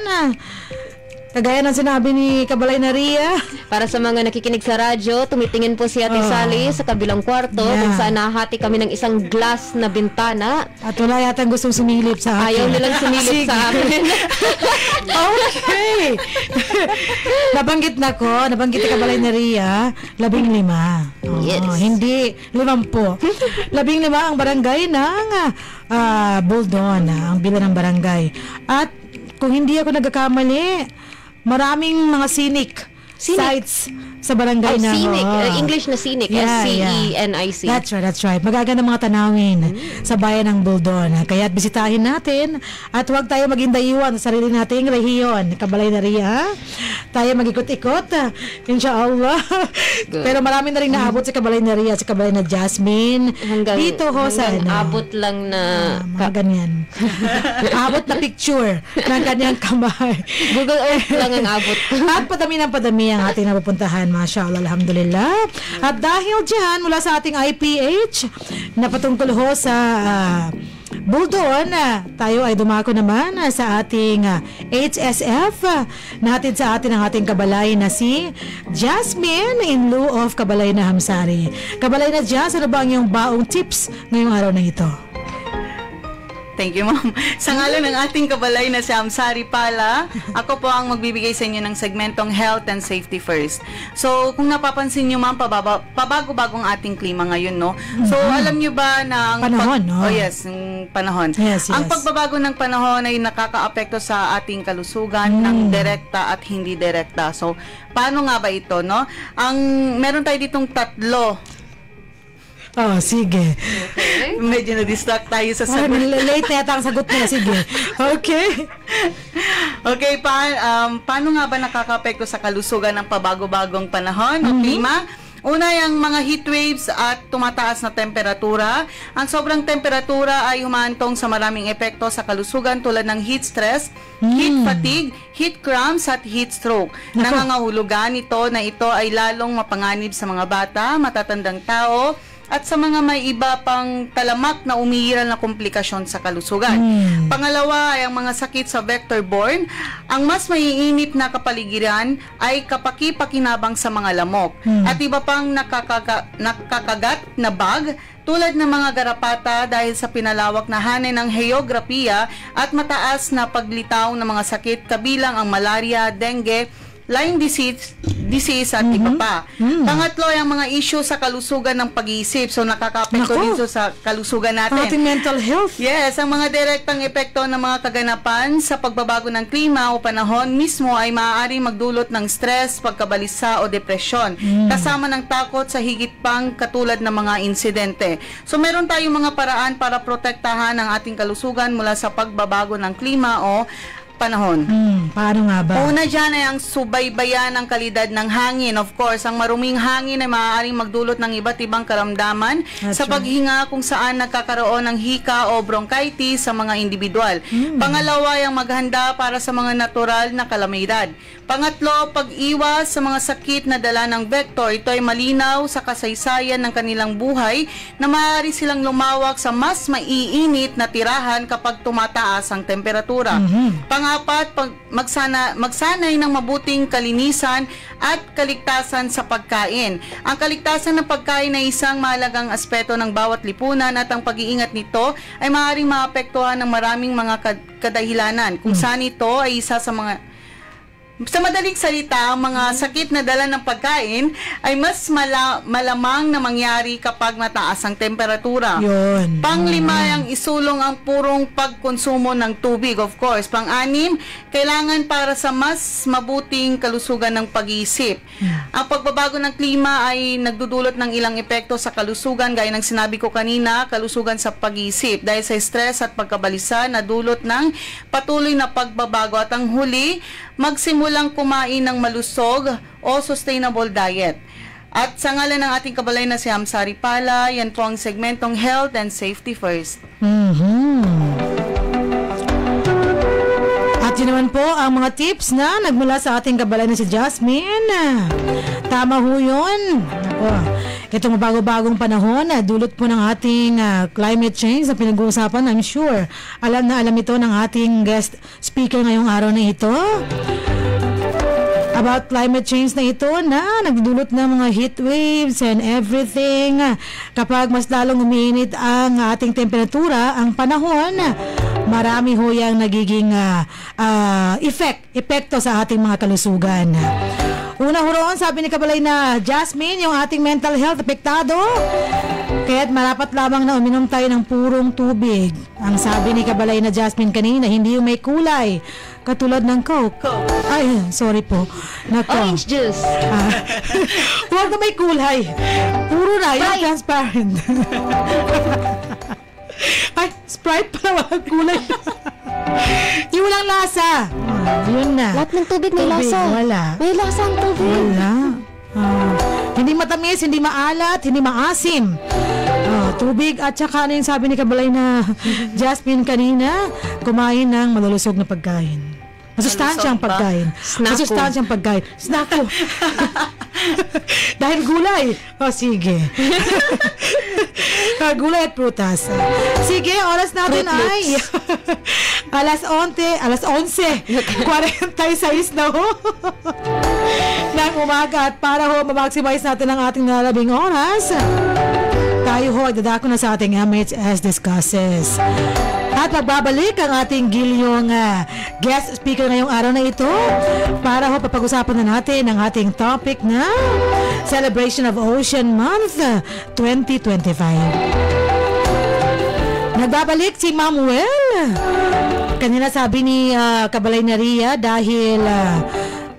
Kagaya ng sinabi ni Kabalay na Ria. Para sa mga nakikinig sa radyo, tumitingin po si Ate Sally sa kabilang kwarto kung saan nahati kami ng isang glass na bintana. At wala yatang gustong sumilip sa akin. Ayaw nilang sumilip sa akin. Okay. Nabanggit ni Kabalay na Ria, 15. Yes. Hindi 50. 15 ang barangay ng Buldon, ang bilang ng barangay. At kung hindi ako nagkakamali, maraming mga scenic sites sa barangay na scenic. English na scenic. SCENIC. That's right. Magaganda mga tanawin sa bayan ng Buldon. Kaya bisitahin natin at huwag tayo maging dayuhan sa sarili nating rehiyon. Kabalay na Ria. Tayo mag-ikot-ikot. Insha'Allah. Pero marami na rin naabot sa Kabalay na Ria, sa Kabalay na Jasmine. Dito ho sa abot lang na mga ganyan. Abot na picture ng kanyang kamay. Google Earth lang ang abot. At padami ng padami ang ating napupuntahan. Mashallah, alhamdulillah. At dahil dyan, mula sa ating IPH, na patungkol ho sa Buldon, tayo ay dumako naman sa ating HSF. Natin sa atin ang ating kabalay na si Jasmine in lieu of Kabalay na Hamsari. Kabalay na Jas, ano ba ang iyong baong tips ngayong araw na ito? Thank you, ma'am. Sa ngalan ng ating kabalay na si Hamsari Pala, ako po ang magbibigay sa inyo ng segmentong Health and Safety First. So, kung napapansin nyo, ma'am, pabago-bagong ating klima ngayon, no? So, alam nyo ba na ang panahon, no? Oh, yes, ang panahon. Yes. Ang pagbabago ng panahon ay nakakaapekto sa ating kalusugan ng direkta at hindi direkta. So, paano nga ba ito, no? Meron tayo ditong 3. Sige. Okay. Medyo na-distract tayo sa sagot. Late na yata ang sagot nila. Sige. Okay. Okay, paano nga ba nakaka-apekto sa kalusugan ng pabago-bagong panahon o klima? Una, yung mga heat waves at tumataas na temperatura. Ang sobrang temperatura ay humantong sa maraming epekto sa kalusugan tulad ng heat stress, heat fatigue, heat cramps at heat stroke. Nangangahulugan ito ay lalong mapanganib sa mga bata, matatandang tao, at sa mga may iba pang talamak na umiiral na komplikasyon sa kalusugan. Pangalawa ay ang mga sakit sa vector-borne. Ang mas maiinit na kapaligiran ay kapaki-pakinabang sa mga lamok at iba pang nakakagat na bag tulad ng mga garapata dahil sa pinalawak na hanay ng heograpiya at mataas na paglitaw ng mga sakit kabilang ang malaria, dengue, Lyme disease at iba pa. Pangatlo ay ang mga issue sa kalusugan ng pag-iisip. So, nakaka-apekto dito sa kalusugan natin. Ating mental health. Yes, ang mga direktang epekto ng mga kaganapan sa pagbabago ng klima o panahon mismo ay maaaring magdulot ng stress, pagkabalisa o depresyon. Kasama ng takot sa higit pang katulad ng mga insidente. So, meron tayong mga paraan para protektahan ang ating kalusugan mula sa pagbabago ng klima o panahon. Paano nga ba? Una dyan ay ang subaybayan ng kalidad ng hangin. Of course, ang maruming hangin ay maaaring magdulot ng iba't ibang karamdaman sa paghinga kung saan nagkakaroon ng hika o bronchitis sa mga individual. Pangalawa ay ang maghanda para sa mga natural na kalamidad. Pangatlo, pag-iwas sa mga sakit na dala ng vector. Ito ay malinaw sa kasaysayan ng kanilang buhay na maaari silang lumawak sa mas maiinit na tirahan kapag tumataas ang temperatura. Pangapat, magsanay ng mabuting kalinisan at kaligtasan sa pagkain. Ang kaligtasan ng pagkain ay isang mahalagang aspeto ng bawat lipunan at ang pag-iingat nito ay maaaring maapektuhan ng maraming mga kadahilanan. Kung saan ito ay isa sa mga Sa madaling salita, ang mga sakit na dala ng pagkain ay mas malamang na mangyari kapag mataas ang temperatura. Yun. Panglima, ang isulong ang purong pagkonsumo ng tubig, of course. Pang-anim, kailangan para sa mas mabuting kalusugan ng pag-iisip. Ang pagbabago ng klima ay nagdudulot ng ilang epekto sa kalusugan, gaya ng sinabi ko kanina, kalusugan sa pag-iisip dahil sa stress at pagkabalisa na dulot ng patuloy na pagbabago. At ang huli, magsimulang kumain ng malusog o sustainable diet. At sa ngalan ng ating kabalay na si Hamsari Pala, yan po ang segmentong Health and Safety First. At yun naman po ang mga tips na nagmula sa ating kabalay na si Jasmine. Tama ho yun. Ako, itong bago-bagong panahon, dulot po ng ating climate change na pinag-uusapan, I'm sure. Alam na alam ito ng ating guest speaker ngayong araw na ito. About climate change na ito na nagdudulot ng mga heat waves and everything. Kapag mas lalong umiinit ang ating temperatura, ang panahon, marami ho yung nagiging epekto sa ating mga kalusugan. Una ho roon, sabi ni kabalay na Jasmine, yung ating mental health apektado. Kaya't marapat lamang na uminom tayo ng purong tubig. Ang sabi ni kabalay na Jasmine kanina, hindi yung may kulay. Katulad ng Coke. Ay, sorry po. Orange juice. Huwag na may kulay. Puro na, yung transparent. Ay, Sprite pala, walang kulay. Yung walang lasa. Yun na. Lahat ng tubig may lasa. Wala. May lasa ang tubig. Wala. Hindi matamis, hindi maalat, hindi maasim. Tubig at saka ano yung sabi ni kabalay na Jasmine kanina, kumain ng malulusog na pagkain. Masustansyang pagkain. Masustansyang pagkain. Snacko. Dahil gulay. Sige. Gulay at prutas. Sige, oras natin ay alas 11:46 na ho ng umaga. At para ho ma-maximize natin ang ating nalabing oras, tayo ho dadako na sa ating MHS Discusses. At magbabalik ang ating gilyong guest speaker ngayong araw na ito para ho papag-usapan na natin ang ating topic na Celebration of Ocean Month 2025. Nagbabalik si Ma'am Well. Kanina sabi ni Kabalay na Ria dahil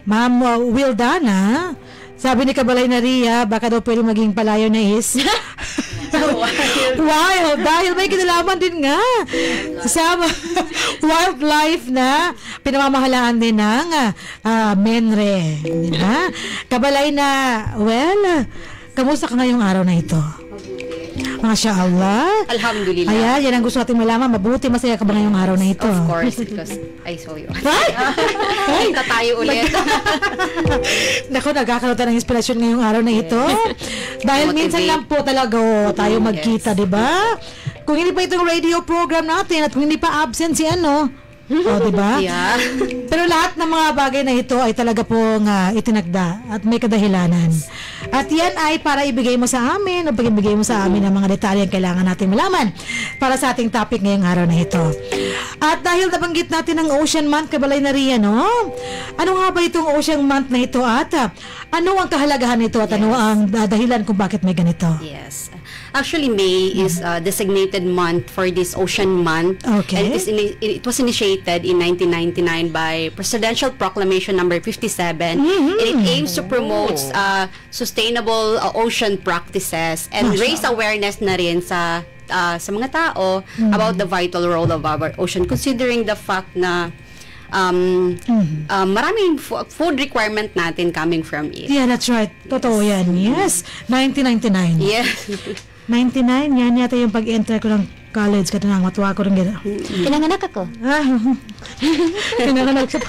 Ma'am Wildana, sabi ni Kabalay na Ria, baka daw pwede maging palayo na is. Wild, dahil may kinalaman din nga sa wildlife na pinamamahalaan din ng Menre. Diba? Kabalay na, well, kamusta ka ngayong araw na ito? Masya Allah. Alhamdulillah. Ayan, yan ang gusto natin malaman. Mabuti, masaya ka ba ngayong araw na ito? Of course, because I saw you. Ay, tayo ulit. Naku, nagkakaroon tayo ng inspirasyon ngayong araw na ito. Dahil minsan lang po talaga tayo magkita, di ba? Kung hindi pa itong radio program natin at kung hindi pa absent si di ba? Yeah. Pero lahat ng mga bagay na ito ay talaga pong itinagda at may kadahilanan. At yan ay para ibigay mo sa amin o pag-ibigay mo sa amin ang mga detalye ang kailangan natin malaman para sa ating topic ngayong araw na ito. At dahil nabanggit natin ang Ocean Month, Kabalay na Ria, no? Ano nga ba itong Ocean Month na ito at ano ang kahalagahan nito at ano ang dahilan kung bakit may ganito? Yes. Actually, May is a designated month for this Ocean Month. Okay. And it was initiated in 1999 by Presidential Proclamation number 57. And it aims to promote sustainable ocean practices and raise awareness na rin sa mga tao about the vital role of our ocean, considering the fact na maraming food requirement natin coming from it. Yeah, that's right. Totoo yan. Yes. 1999. Yes. 99, yan yata yung pag-enter ko ng college. Kata na, matuwa ko rin gano'n. Pinanganak ako. Pinanganak sa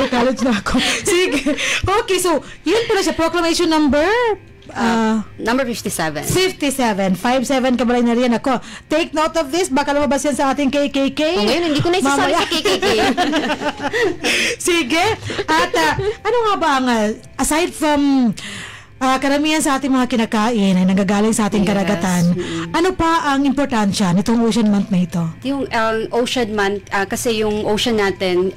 college na ako. Sige. Okay, so, yun pala siya. Proclamation number? Number 57. 57. 57 Kabalay na rin ako. Take note of this. Baka lumabas yan sa ating KKK. Ngayon, hindi ko na isasabi sa KKK. Sige. At ano nga ba ang, aside from karamihan sa ating mga kinakain ay nanggagaling sa ating karagatan, ano pa ang importansya nitong Ocean Month na ito? Yung Ocean Month, kasi yung ocean natin,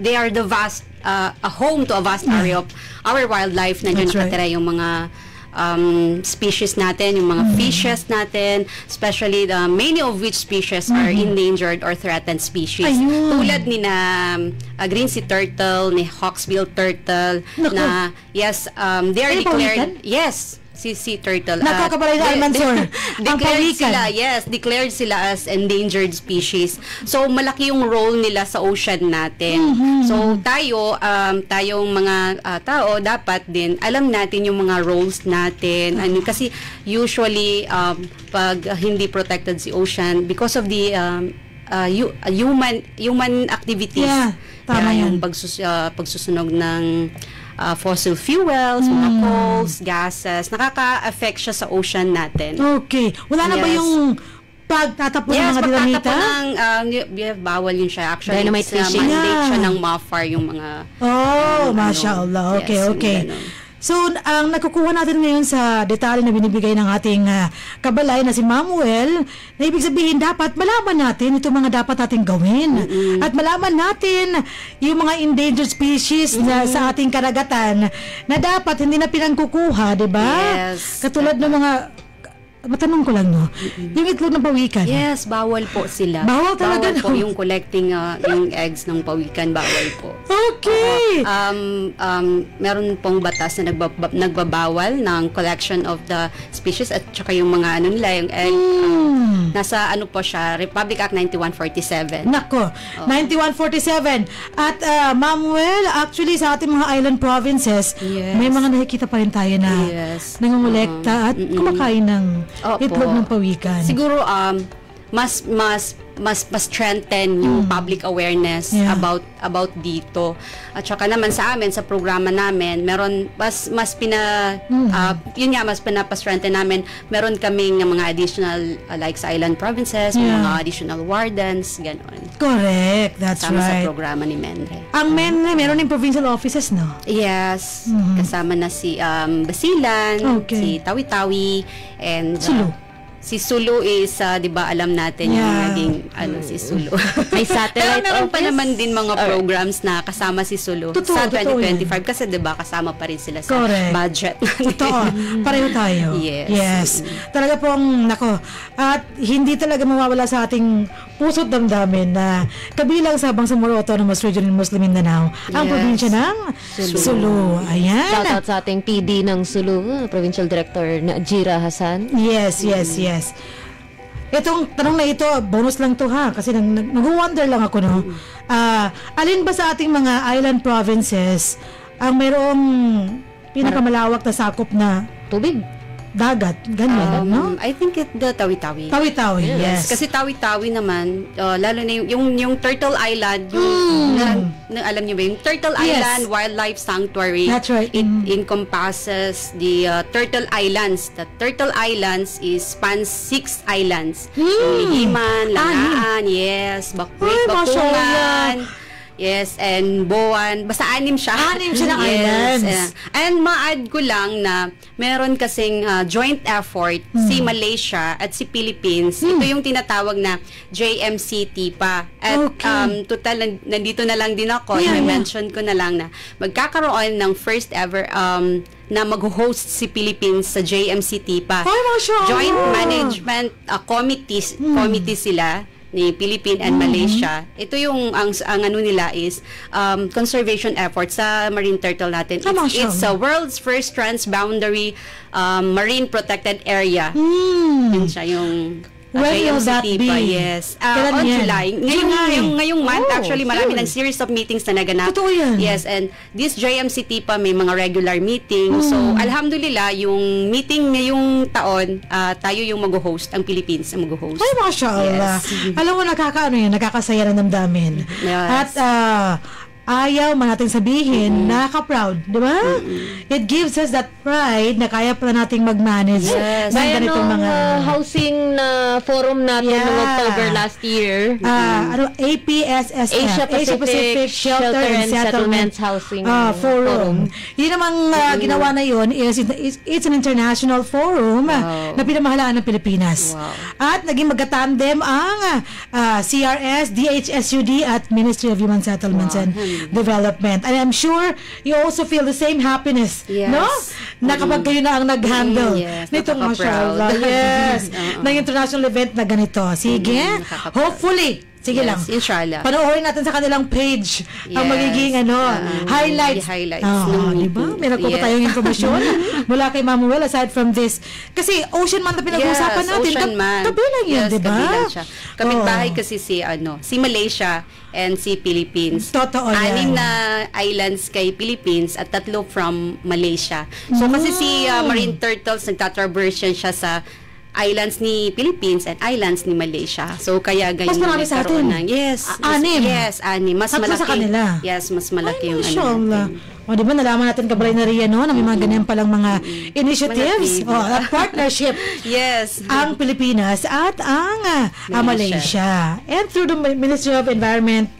they are the vast a home to a vast area of our wildlife. Nandiyan That's right. nakatira yung mga species natin, yung mga fishes natin, especially many of which species are endangered or threatened species. Ayun. Tulad ni na green sea turtle, ni hawksbill turtle, Naku. na yes, they are Ay, declared, pawikan? yes, sea turtle. Nakakabalay na Almansor. Ang Declared pawikan. sila, yes, declared sila as endangered species. So, malaki yung role nila sa ocean natin. So, tayong mga tao, dapat din, alam natin yung mga roles natin. Kasi, usually, pag hindi protected si ocean, because of the human activities, Yeah, tama yung yan. pagsusunog ng fossil fuels, mga coals, gases, nakaka-affect siya sa ocean natin. Okay. Wala na ba Yes. yung pagtatapon ng mga dinamita? Bawal yun siya. Actually, Dynamite it's, fishing. mandate siya Yeah. ng MAFAR yung mga... Oh, mashallah. Okay, yes, okay. ganun. So, ang nakukuha natin ngayon sa detalye na binibigay ng ating kabalay na si Mamuel, na ibig sabihin dapat malaman natin itong mga dapat natin gawin. At malaman natin yung mga endangered species na sa ating karagatan na dapat hindi na pinangkukuha, di ba? Yes. Katulad ng mga, matanong ko lang, no? Yung itlog ng pawikan. Yes, bawal po sila. Bawal talaga, Bawal po no? yung collecting yung eggs ng pawikan, bawal po. Okay. Meron pong batas na nagbabawal ng collection of the species at saka yung mga nila, yung egg. Nasa po siya, Republic Act 9147. Nako, 9147. At Mamuel, actually sa ating mga island provinces, Yes. may mga nakikita pa rin tayo na Yes. nangongolekta at kumakain ng Opo. itlog ng pawikan. Siguro mas strengthen yung public awareness Yeah. about dito. At saka naman sa amin sa programa namin, meron mas pinapa-strengthen namin. Meron kaming mga additional like sa island provinces, Yeah. mga additional wardens, gano'n. Correct, that's Sama sa right. programa ni Mendre. Ang meron ng provincial offices, no? Yes, kasama na si Basilan, Okay. si Tawi-Tawi, and Sulu. si Sulu is, 'di ba, alam natin yung Yeah. naging si Sulu. May satellite Pero meron pa office? naman din mga programs na kasama si Sulu Totoo, sa totoo 2025 kasi 'di ba kasama pa rin sila sa Correct. budget. Totoo. Pareho tayo. Yes. Talaga pong, nako, at hindi talaga mawawala sa ating puso't damdamin na kabilang sa Bangsamoro Autonomous Region in Muslim Mindanao, ang Yes. probinsya ng Sulu. Ayan. Shoutout sa ating PD ng Sulu, Provincial Director na Jira Hasan. Yes. Itong tanong na ito, bonus lang to ha, kasi nag-wonder lang ako, no? Alin ba sa ating mga island provinces ang mayroong pinakamalawak na sakop na Tubig. dagat? Ganyan, no? I think the Tawi-Tawi. Tawi-tawi, yes. Kasi Tawi-Tawi naman, lalo na yung Turtle Island, yung alam niyo ba, yung Turtle Yes. Island Wildlife Sanctuary. That's right. It encompasses the Turtle Islands. The Turtle Islands spans 6 islands. Yung Lihiman, Langaan, yes, Bakwit, Ay, mashallah. Bakungan, yes, and Boan. Basta 6 siya. 6 siya ng islands. And ma-add ko lang na meron kasing joint effort si Malaysia at si Philippines. Ito yung tinatawag na JMCT pa. At Okay. total, nandito na lang din ako. Yeah, I-mention ko na lang na magkakaroon ng first ever na mag-host si Philippines sa JMCT pa. Ay, mashallah. Joint Management Committee sila ni Philippines and Malaysia. Ito yung ang ano nila is conservation effort sa marine turtle natin. It's a world's first transboundary marine protected area. Yun siya yung When will that JMCT be? pa, yes. Kailan On yan? July. Ngayong month, actually, marami ng series of meetings na naganap. Totoo yan. Yes, and this JMCT pa may mga regular meetings. So, alhamdulillah, yung meeting ngayong taon, tayo yung mag-host, ang Philippines ang mag-host. Ay, mashallah. Yes. Alam mo, nakakasaya ng damdamin. Yes. At ayaw man natin sabihin, nakaka-proud, di ba? It gives us that pride na kaya pala nating mag-manage ng Gaya ganitong nung mga housing na forum natin Yeah. noong October last year. APSSF, Asia Pacific Shelter and Settlements Housing Forum. Yun namang ginawa na yun is it's an international forum na pinamahalaan ng Pilipinas. At naging magkatandem ang CRS, DHSUD at Ministry of Human Settlements and Development. And I'm sure you also feel the same happiness, Yes. no? Na kapag kayo na ang nag-handle Yes, nitong napaka-proud. mashallah, yes, ng international event na ganito. Sige, nakaka-proud. hopefully, sige Yes, lang. inshallah. Panoorin natin sa kanilang page ang Yes. magiging highlights. Highlights Oh, ng di ba? meeting. May nakuha Yes. tayong informasyon mula kay Ma'am Well aside from this. Kasi Ocean Month na pinag-uusapan natin. Ocean Man. Kabilang yun, Yes, di ba? kabilang siya. Kapitbahay Oo. kasi si Malaysia and si Philippines. Totoo yan. 6 na islands kay Philippines at 3 from Malaysia. So kasi si Marine Turtles nagtatraverse siya sa islands ni Philippines and islands ni Malaysia. So kaya ganyan Mas marami sa nagkaroon atin. ng- Yes. Anim. Yes, 6. Mas 3 malaki. sa kanila. Yes, mas malaki yung Mashallah. natin. O, di ba, nalaman natin kabalay na Ria, no? Na may mga ganyan palang mga initiatives Mga trivia. at partnership Yes. ang Pilipinas at ang Malaysia. And through the Ministry of Environment,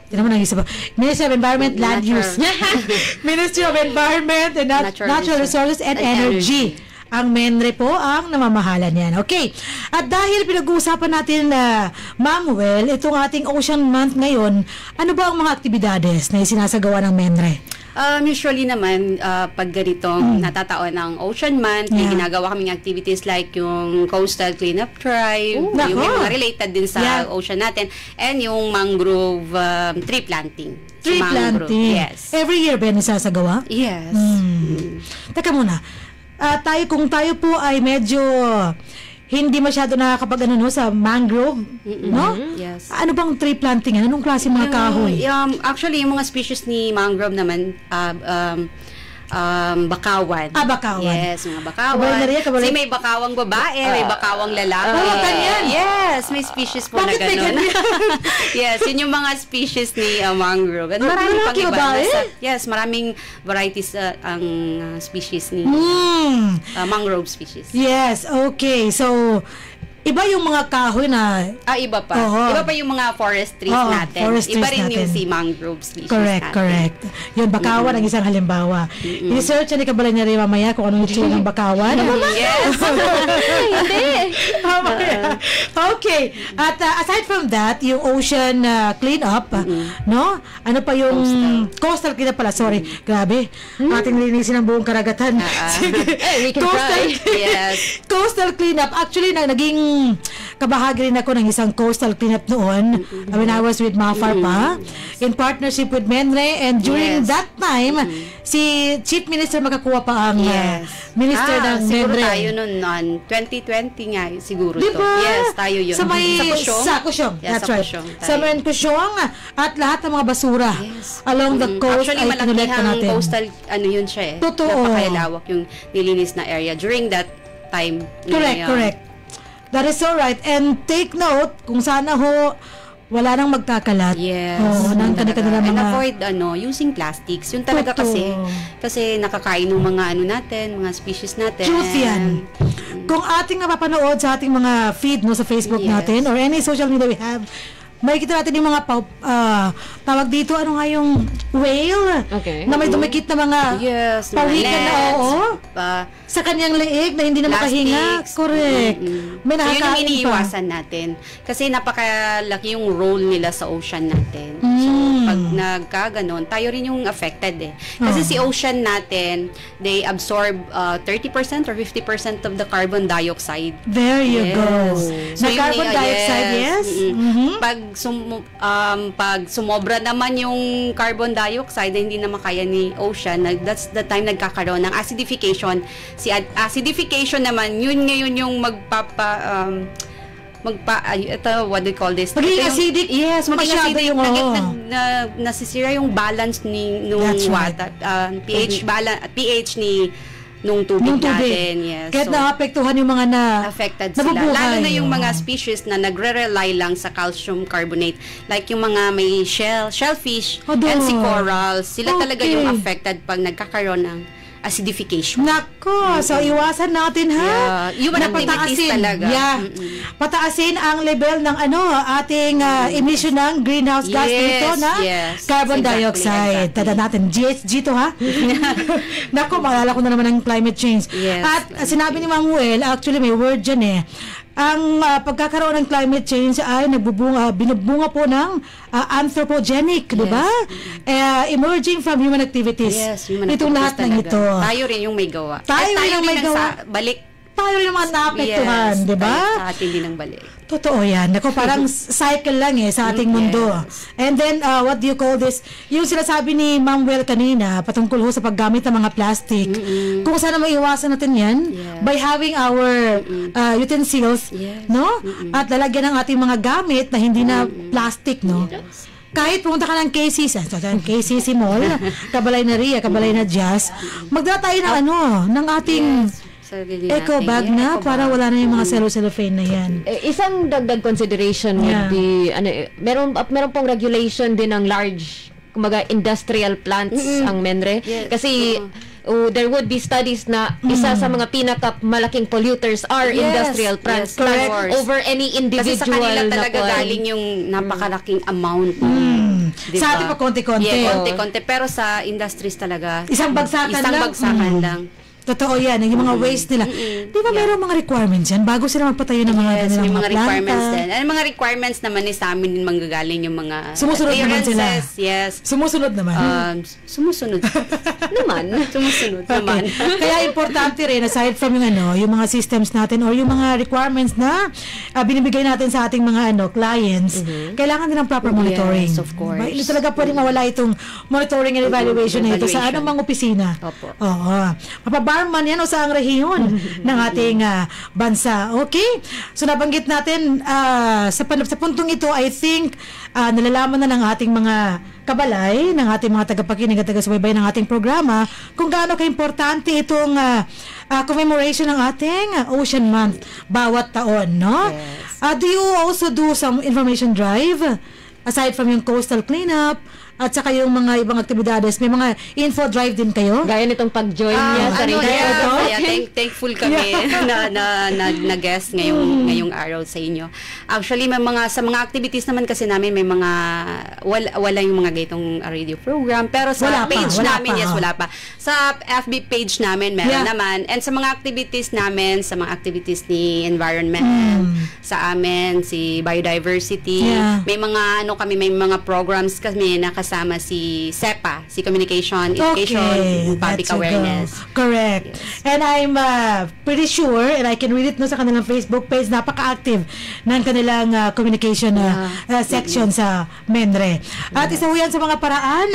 Tignan mo nang isa ba? Ministry of Environment, Land Use. Ministry of Environment and Natural Resources and Energy. Ang MENRE po ang namamahala niyan. Okay. At dahil pinag-uusapan natin na Ma'am Well, itong ating Ocean Month ngayon, ano ba ang mga aktibidades na isinasagawa ng MENRE? Usually naman, pag ganitong natataon ng Ocean Month, may ginagawa kaming activities like yung coastal cleanup drive, yung mga related din sa ocean natin, and yung mangrove tree planting. Tree Mangrove, planting. Yes. Every year ba yan nasasagawa? Yes. Teka muna. Kung tayo po ay medyo hindi masyado nakakapag sa mangrove, no? Yes. Ano bang tree planting? Anong klase mga kahoy? Actually, yung mga species ni mangrove naman, bakawan. Bakawan. Yes, mga bakawan. Kabalay na rin, kabalay. Kasi may bakawang babae, may bakawang lalaki. ganyan. Yes, may species po Bakit na may gano'n. ganyan? Yes, yun yung mga species ni mangrove. At maraming lalaki, pang iba. babae? Yes, maraming varieties ang species ni mangrove species. Yes, okay. So, iba yung mga kahoy na... Iba pa. Oo. Iba pa yung mga forest trees natin. forest Iba trees rin yung natin. si mangrove species Correct, natin. correct. Yun, bakawan ang isang halimbawa. I-search ni Kabalay na rin mamaya kung anong itsura ng bakawan. Yes. Hindi. Okay. At aside from that, yung ocean cleanup, no? Ano pa yung coastal cleanup pala? Sorry. Grabe. Ating linisin ang buong karagatan. Sige. We can try. Yes. Coastal cleanup. Actually, naging kabahagi rin ako ng isang coastal cleanup noon when I was with Mafar pa, in partnership with MENRE, and during Yes. that time, si Chief Minister makakuha pa ang Minister ng siguro MENRE. tayo nun, 2020 nga, siguro Diba? to. Yes, tayo yun. Sa may sa Kusyong. Yes, That's sa right. Kusyong tayo. Sa may Kusyong at lahat ng mga basura Yes. along the coast Actually, ay kinolekta malakihang natin. coastal, yun siya eh. Totoo. Napakailawak yung nilinis na area during that time. Correct. That is so right. And take note, kung sana ho, wala nang magkakalat. Yes. Nang kanila And mga... avoid yung using plastics. Yun talaga Totoo. kasi nakakain ng mga natin, mga species natin. Truth yan. Kung ating napapanood sa ating mga feed sa Facebook Yes. natin or any social media we have, makikita natin yung mga tawag dito, ano nga yung whale Okay. na may dumikit na mga Yes, pawikan na nets, sa kanyang leeg na hindi na makahinga. plastics. Correct. May So, yun yung nakakain pa. iniiwasan natin. Kasi napakalaki yung role nila sa ocean natin. So, pag nagkaganon, tayo rin yung affected eh. Kasi si ocean natin, they absorb 30% or 50% of the carbon dioxide. There you go. So, Na yun carbon dioxide, yes? Pag sumobra naman yung carbon dioxide na hindi na makaya ni ocean, that's the time nagkakaroon ng acidification. Si acidification naman, yun ngayon yung what do you call this? Magiging acidic? Yes, magiging Masyado acidic. yung, Nasisira yung balance nung That's right. water, pH nung tubig natin. Yes. Kahit naapektuhan yung mga affected sila. nabubuhay. Lalo na yung mga species na nagre-rely lang sa calcium carbonate. Like yung mga may shellfish, and si corals. Sila talaga yung affected pag nagkakaroon ng acidification. Nako, so iwasan natin ha. Yeah. Human activities talaga. Yeah. Pataasin ang level ng ating emission ng greenhouse gas dito na carbon dioxide. Tada natin, GHG to ha. Nako, maalala ko na naman ng climate change. Yes. At sinabi ni Ma'am Well, actually may word dyan ang pagkakaroon ng climate change ay binubunga po ng anthropogenic, di ba? Emerging from human activities. Yes, human Itong lahat ng activities ito. talaga. Tayo rin yung may gawa. Tayo rin ang may gawa. Balik. Tayo rin ang mga naapektuhan, di ba? tayo sa atin din ang balik. Totoo yan. Ako, parang cycle lang sa ating mundo. Yes. And then, what do you call this? Yung sinasabi ni Ma'am Well kanina, patungkol ho sa paggamit ng mga plastic. Kung sana maiwasan natin yan, by having our utensils, no? At lalagyan ng ating mga gamit na hindi na plastic, no? Kahit pumunta ka ng KCC Mall, Kabalay na Ria, Kabalay na Jazz, magdala tayo ng ng ating eco bag na para wala na yung mga cellophane na yan. Isang dagdag consideration would be meron pong regulation din ng large kumbaga industrial plants ang MENRE kasi there would be studies na isa sa mga malaking polluters are industrial plants over any individual. Kasi sa kanila talaga galing yung napakalaking amount. Diba? Sa atin pa konti-konti. Konti-konti. Pero sa industries talaga, isang bagsakan lang. Totoo yan, yung mga waste nila. Di ba mayroong mga requirements yan bago sila magpatayo ng mga may mga planta? requirements din. And mga requirements naman sa amin din manggagaling yung mga sumusunod naman sila. Yes. Sumusunod naman. Sumusunod naman. Kaya importante rin, aside from yung mga systems natin or yung mga requirements na binibigay natin sa ating mga clients, kailangan din ng proper monitoring. Yes, of course. Hindi talaga pwedeng mawala itong monitoring and evaluation na ito sa anumang opisina. Opo. Oo. Barman yan o sa ang rehiyon ng ating bansa. Okay? So nabanggit natin sa puntong ito, I think nalalaman na ng ating mga kabalay, ng ating mga tagapakinig at taga-subaybay ng ating programa kung gaano ka-importante itong commemoration ng ating Ocean Month bawat taon, no? Yes. Do you also do some information drive aside from yung coastal cleanup at saka yung mga ibang aktibidades? May mga info drive din kayo? Gaya nitong pag-join niya sa radio. Thankful kami na guest ngayong araw sa inyo. Actually, sa mga activities naman kasi namin, may mga wala yung mga gaytong radio program, pero sa page namin, wala pa. Sa FB page namin, meron naman. And sa mga activities namin, sa mga activities ni environment, sa amin, si biodiversity, may mga may mga programs kami na kasama si SEPA, si Communication, Education, Public Awareness. Correct. Yes. And I'm pretty sure, and I can read it sa kanilang Facebook page, napaka-active ng kanilang communication section sa MENRE. At isa yan sa mga paraan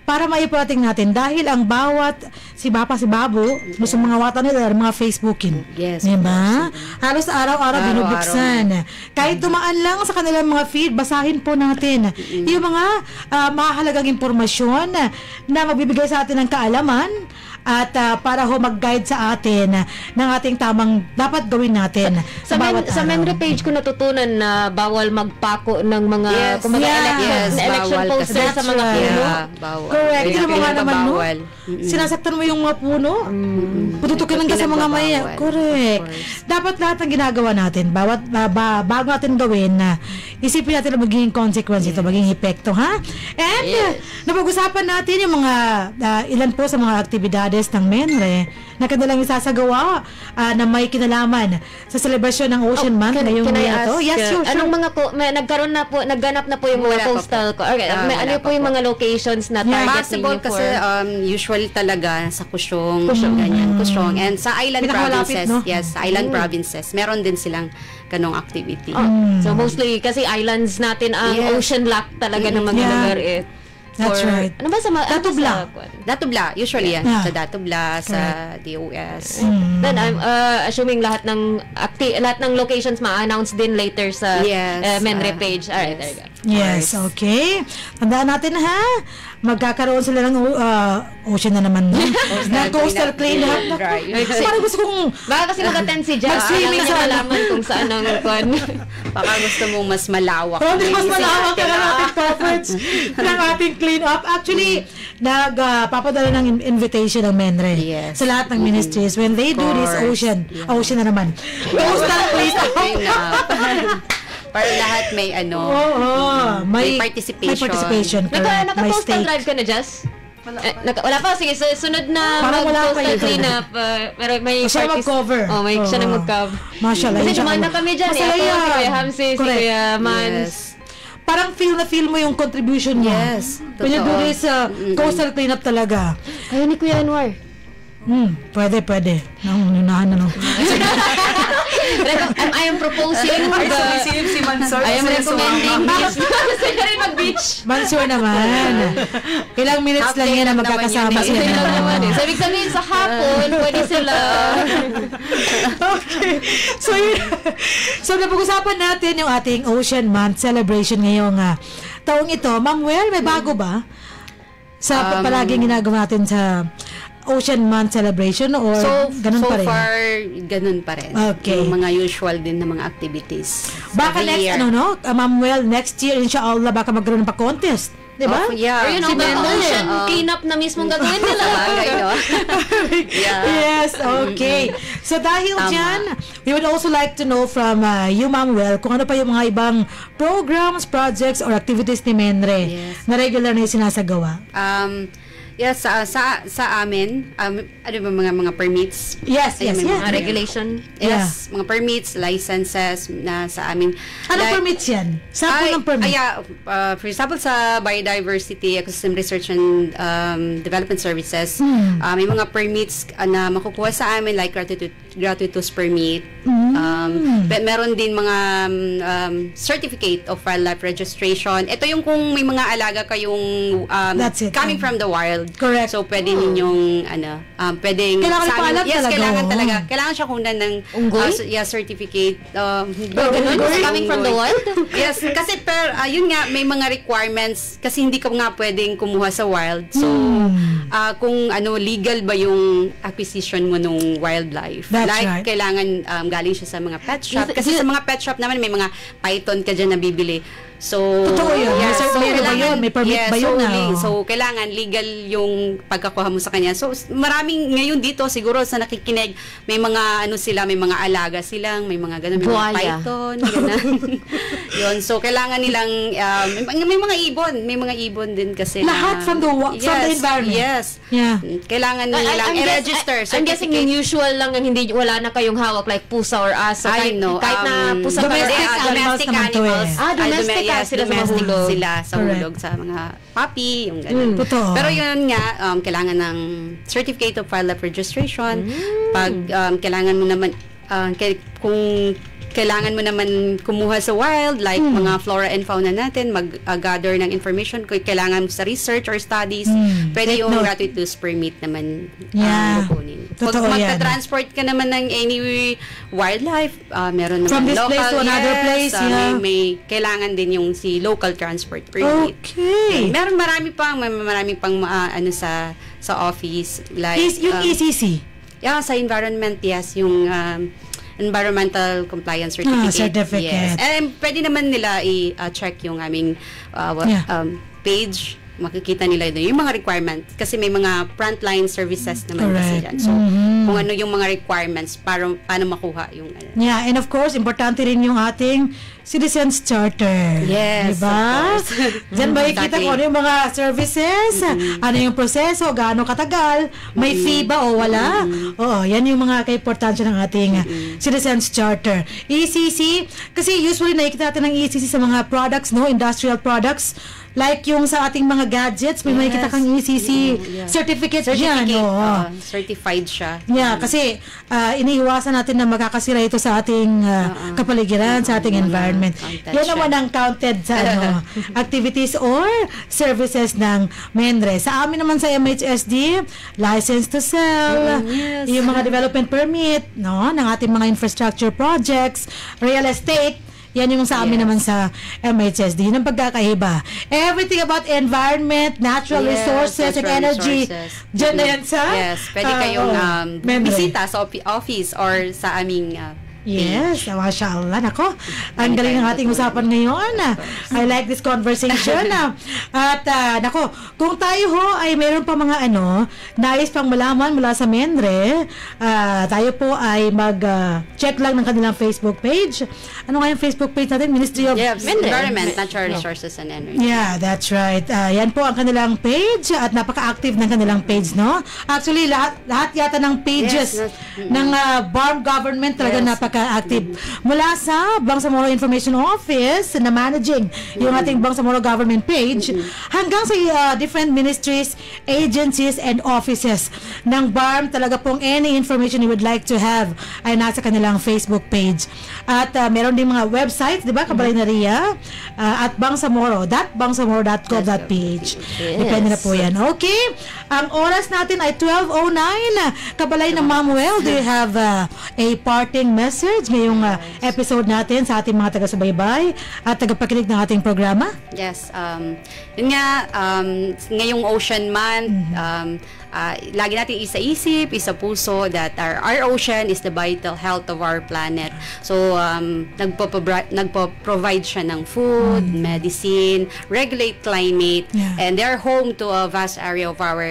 para maipating natin dahil ang bawat si Babo sa mga wata nila mga Facebookin. Yes. Diba? Halos araw-araw binubuksan. Kahit dumaan lang sa kanilang mga feed, basahin po natin yung mga mahalagang impormasyon na magbibigay sa atin ng kaalaman at para mag-guide sa atin ng ating tamang dapat gawin natin sa MENRE page ko natutunan na bawal magpako ng mga election posters sa mga puno. Correct. Hindi mo nga naman, no? Sinasaktan mo yung mga puno. Pututukin lang ka sa mga maya. Correct. Dapat lahat ng ginagawa natin, bago natin gawin na isipin natin na magiging consequence ito, magiging epekto, ha? And napag-usapan natin yung mga ilan po sa mga aktibidades ng MENRE na kanilang isasagawa na may kinalaman sa selebrasyon ng Ocean Month ngayong ito. Yes, sure. Anong mga nagganap na po yung mga postal ko? Ano po yung mga locations na target possible ninyo for? Kasi usually talaga sa Kusyong, ganyan, Kusyong. And sa island provinces, no? Yes, sa island provinces, meron din silang ganong activity. So mostly kasi islands natin ang ocean lock talaga ng mga lugar That's right. Ano ba sa Datubla, usually yan. Sa Datubla, sa DOS. Then I'm assuming lahat ng locations ma-announce din later sa MENRE page. Alright, there you go. Yes, okay. Tandaan natin ha. Magkakaroon sila ng ocean na naman, no? Na coastal cleanup. Parang gusto kong baka kasi mag-attend si Jack. Mag-swimming sa alaman kung saan ang kwan. Baka gusto mong mas malawak. Mas malawak ka ng ating coverage ng ating cleanup. Actually, nagpapadala ng invitation ng MENRE sa lahat ng ministries when they do this ocean na naman. Coastal cleanup. Para lahat may may participation. May participation. Naka-postal drive ka na, Jess? Wala pa. Sige, sunod na Parang wala pa mag-coastal yun. cleanup. Pero may Siya parties- mag-cover. Siya nang mag-cover. Mashallah. Kasi inshallah. dumaan na kami dyan. Masaya Ako, yan. si Kuya Hamsi, si Correct. Kuya Mans. Yes. Parang feel mo yung contribution mo. Yes, When you do totoo. this coastal cleanup talaga. Kaya ni Kuya Anwar. Pwede. Nunahan na no. I am proposing Ay, sumisilip si Mansor. I am Kasi recommending sumama. sila rin mag-beach. Mansur naman. Ilang minutes lang yan na magkakasama Half day Kasi lang sila. naman eh. So, ibig sabihin sa hapon, pwede sila. Okay. So napag-usapan natin yung ating Ocean Month celebration ngayong taong ito. Ma'am Well, may bago ba? Sa palaging ginagawa natin sa Ocean Month celebration or ganun so pa rin? far, ganun pa rin. Okay. Yung mga usual din na mga activities. Baka Every next, year. Ma'am Well, next year, inshallah, baka magkaroon ng pa-contest. Diba? Oh, yeah. Or yun, Si ang Mendel, ocean cleanup na mismong gagawin nila. Sabagay, no? Yeah. Yes, okay. So dahil Tama. dyan, we would also like to know from you, Ma'am Well, kung ano pa yung mga ibang programs, projects, or activities ni Menre Yes. na regular na yung sinasagawa. Yes, sa amin, ano ba mga permits? Yes, Ay, yes, may yes. mga Regulation. Yes, mga permits, licenses na sa amin. Anong permits yan? Saan po ng permit? For example, sa Biodiversity, Ecosystem Research and Development Services, may mga permits na makukuha sa amin like gratuitous permit. Meron din mga certificate of wildlife registration. Ito yung kung may mga alaga kayong That's it. coming from the wild. Correct. So, pwede ninyong, pwedeng... Kailangan sa amin- ipaalam yes, talaga, kailangan oo. talaga. Kailangan siya kunan ng Unggoy? certificate. Ganun? Unggoy? Coming from the wild? Yes, kasi yun nga, may mga requirements kasi hindi ka nga pwedeng kumuha sa wild. So, kung legal ba yung acquisition mo ng wildlife. That's like, right. kailangan galing siya sa mga pet shop. Kasi sa mga pet shop naman, may mga python ka dyan na bibili. So, Totoo yun. May certificate ba yun? May permit ba yun na? So, kailangan legal yung pagkakuha mo sa kanya. So, maraming ngayon dito, siguro sa nakikinig, may mga may mga alaga silang, may mga ganun, may Buhaya. mga python, ganun. Yun. So, kailangan nilang, may mga ibon din kasi. Lahat from the environment? Yes. Yeah. Kailangan nilang i-register. I'm guessing yung usual lang ang hindi, wala na kayong hawak like pusa or aso. I know. Kahit na pusa pa domestic rin. animals naman to eh. Domestic sila sa domestic mahulog. sila sa Correct. hulog sa mga puppy, yung ganun. Totoo. Pero yun nga, kailangan ng certificate of wildlife registration. Pag kailangan mo naman, kung kailangan mo naman kumuha sa wild, like mga flora and fauna natin, mag-gather ng information, kung kailangan sa research or studies, pwede Take yung note. gratuitous permit naman Yeah. kukunin. Pag Totoo yan. magta-transport ka naman ng any wildlife, meron naman From this local, place to another place, yeah. may kailangan din yung si local transport permit. Okay. Meron marami pang sa office like Yung ECC. yeah, sa environment, yes, yung environmental compliance certificate. Certificate. Yes. And pwede naman nila i-check yung aming page. Makikita nila doon yung mga requirements kasi may mga frontline services naman kasi Correct. dyan. So, kung ano yung mga requirements para paano makuha yung Yeah, and of course, importante rin yung ating Citizens Charter. Yes, diba? of course. Diyan ba ikita Exactly. kung ano yung mga services, ano yung proseso, gaano katagal, may fee ba o wala? Oo, yan yung mga kaimportansya ng ating Citizens Charter. ECC, kasi usually nakikita natin ng ECC sa mga products, no, industrial products, like yung sa ating mga gadgets, may makikita kang ECC certificate dyan. No? Certified siya. Yeah, kasi iniiwasan natin na makakasira ito sa ating kapaligiran, sa ating environment. Yan naman ang counted sa activities or services ng Menre. Sa amin naman sa MHSD, license to sell, yung mga development permit, no, ng ating mga infrastructure projects, real estate, yan yung sa amin naman sa MHSD. Yun ang pagkakaiba. Everything about environment, natural resources, and natural energy. resources. Diyan na yan sa? Yes, pwede kayong Menre. bisita sa office or sa aming Yes, mashallah. Nako, ang galing ng ating usapan ngayon. I like this conversation. At nako, kung tayo ho ay meron pa mga nais pang malaman mula sa MENRE, tayo po ay mag-check lang ng kanilang Facebook page. Ano nga yung Facebook page natin? Ministry of Environment, Natural Resources and Energy. Yeah, that's right. Yan po ang kanilang page at napaka-active ng kanilang page, no? Actually, lahat yata ng pages ng BARM government talaga napaka-active. Mula sa Bangsamoro Information Office na managing yung ating Bangsamoro government page hanggang sa different ministries, agencies, and offices ng BARM. Talaga pong any information you would like to have ay nasa kanilang Facebook page. At meron din mga websites, di ba? Kabalay na Ria at bangsamoro.gov.ph. Depende na po yan. Okay? Ang oras natin ay 12:09. Kabalay na Mamuel, do you have a parting message ngayong episode natin sa ating mga taga-subaybay at tagapakinig ng ating programa? Yes. Yun nga, ngayong Ocean Month, lagi natin isa-isip, isa-puso that our ocean is the vital health of our planet. So, nagpo-provide siya ng food, medicine, regulate climate, and they're home to a vast area of our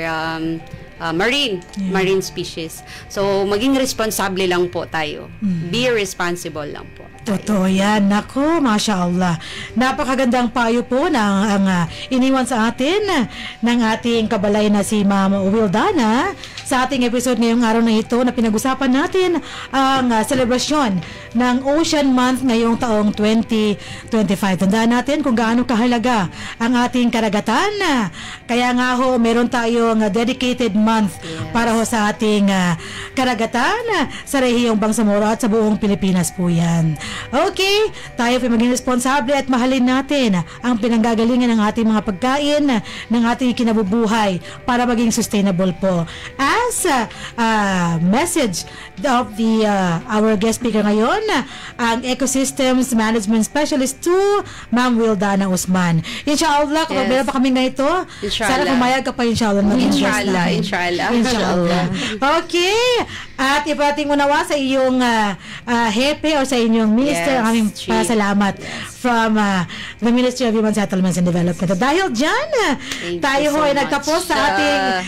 marine species. So, maging responsable lang po tayo. Be responsible lang po. Totoo yan. Nako, mashallah. Napakagandang payo po na ang iniwan sa atin ng ating kabalay na si Ma'am Wildana sa ating episode ngayong araw na ito na pinag-usapan natin ang selebrasyon ng Ocean Month ngayong taong 2025. Tandaan natin kung gaano kahalaga ang ating karagatan. Kaya nga ho, meron tayong dedicated month para ho sa ating karagatan sa rehiyong Bangsamoro at sa buong Pilipinas po yan. Okay, tayo po maging responsable at mahalin natin ang pinanggagalingan ng ating mga pagkain, ng ating kinabubuhay para maging sustainable po. As message of our guest speaker ngayon, ang Ecosystems Management Specialist to Ma'am Wildana Usman. Inshallah, kung meron pa kami ganito, sana pumayag ka pa inshallah. Inshallah. Okay, at ipating mo nawa sa iyong hepe o sa inyong minister ang aming pasalamat from the Ministry of Human Settlements and Development. Dahil dyan, tayo ho ay nagtapos sa ating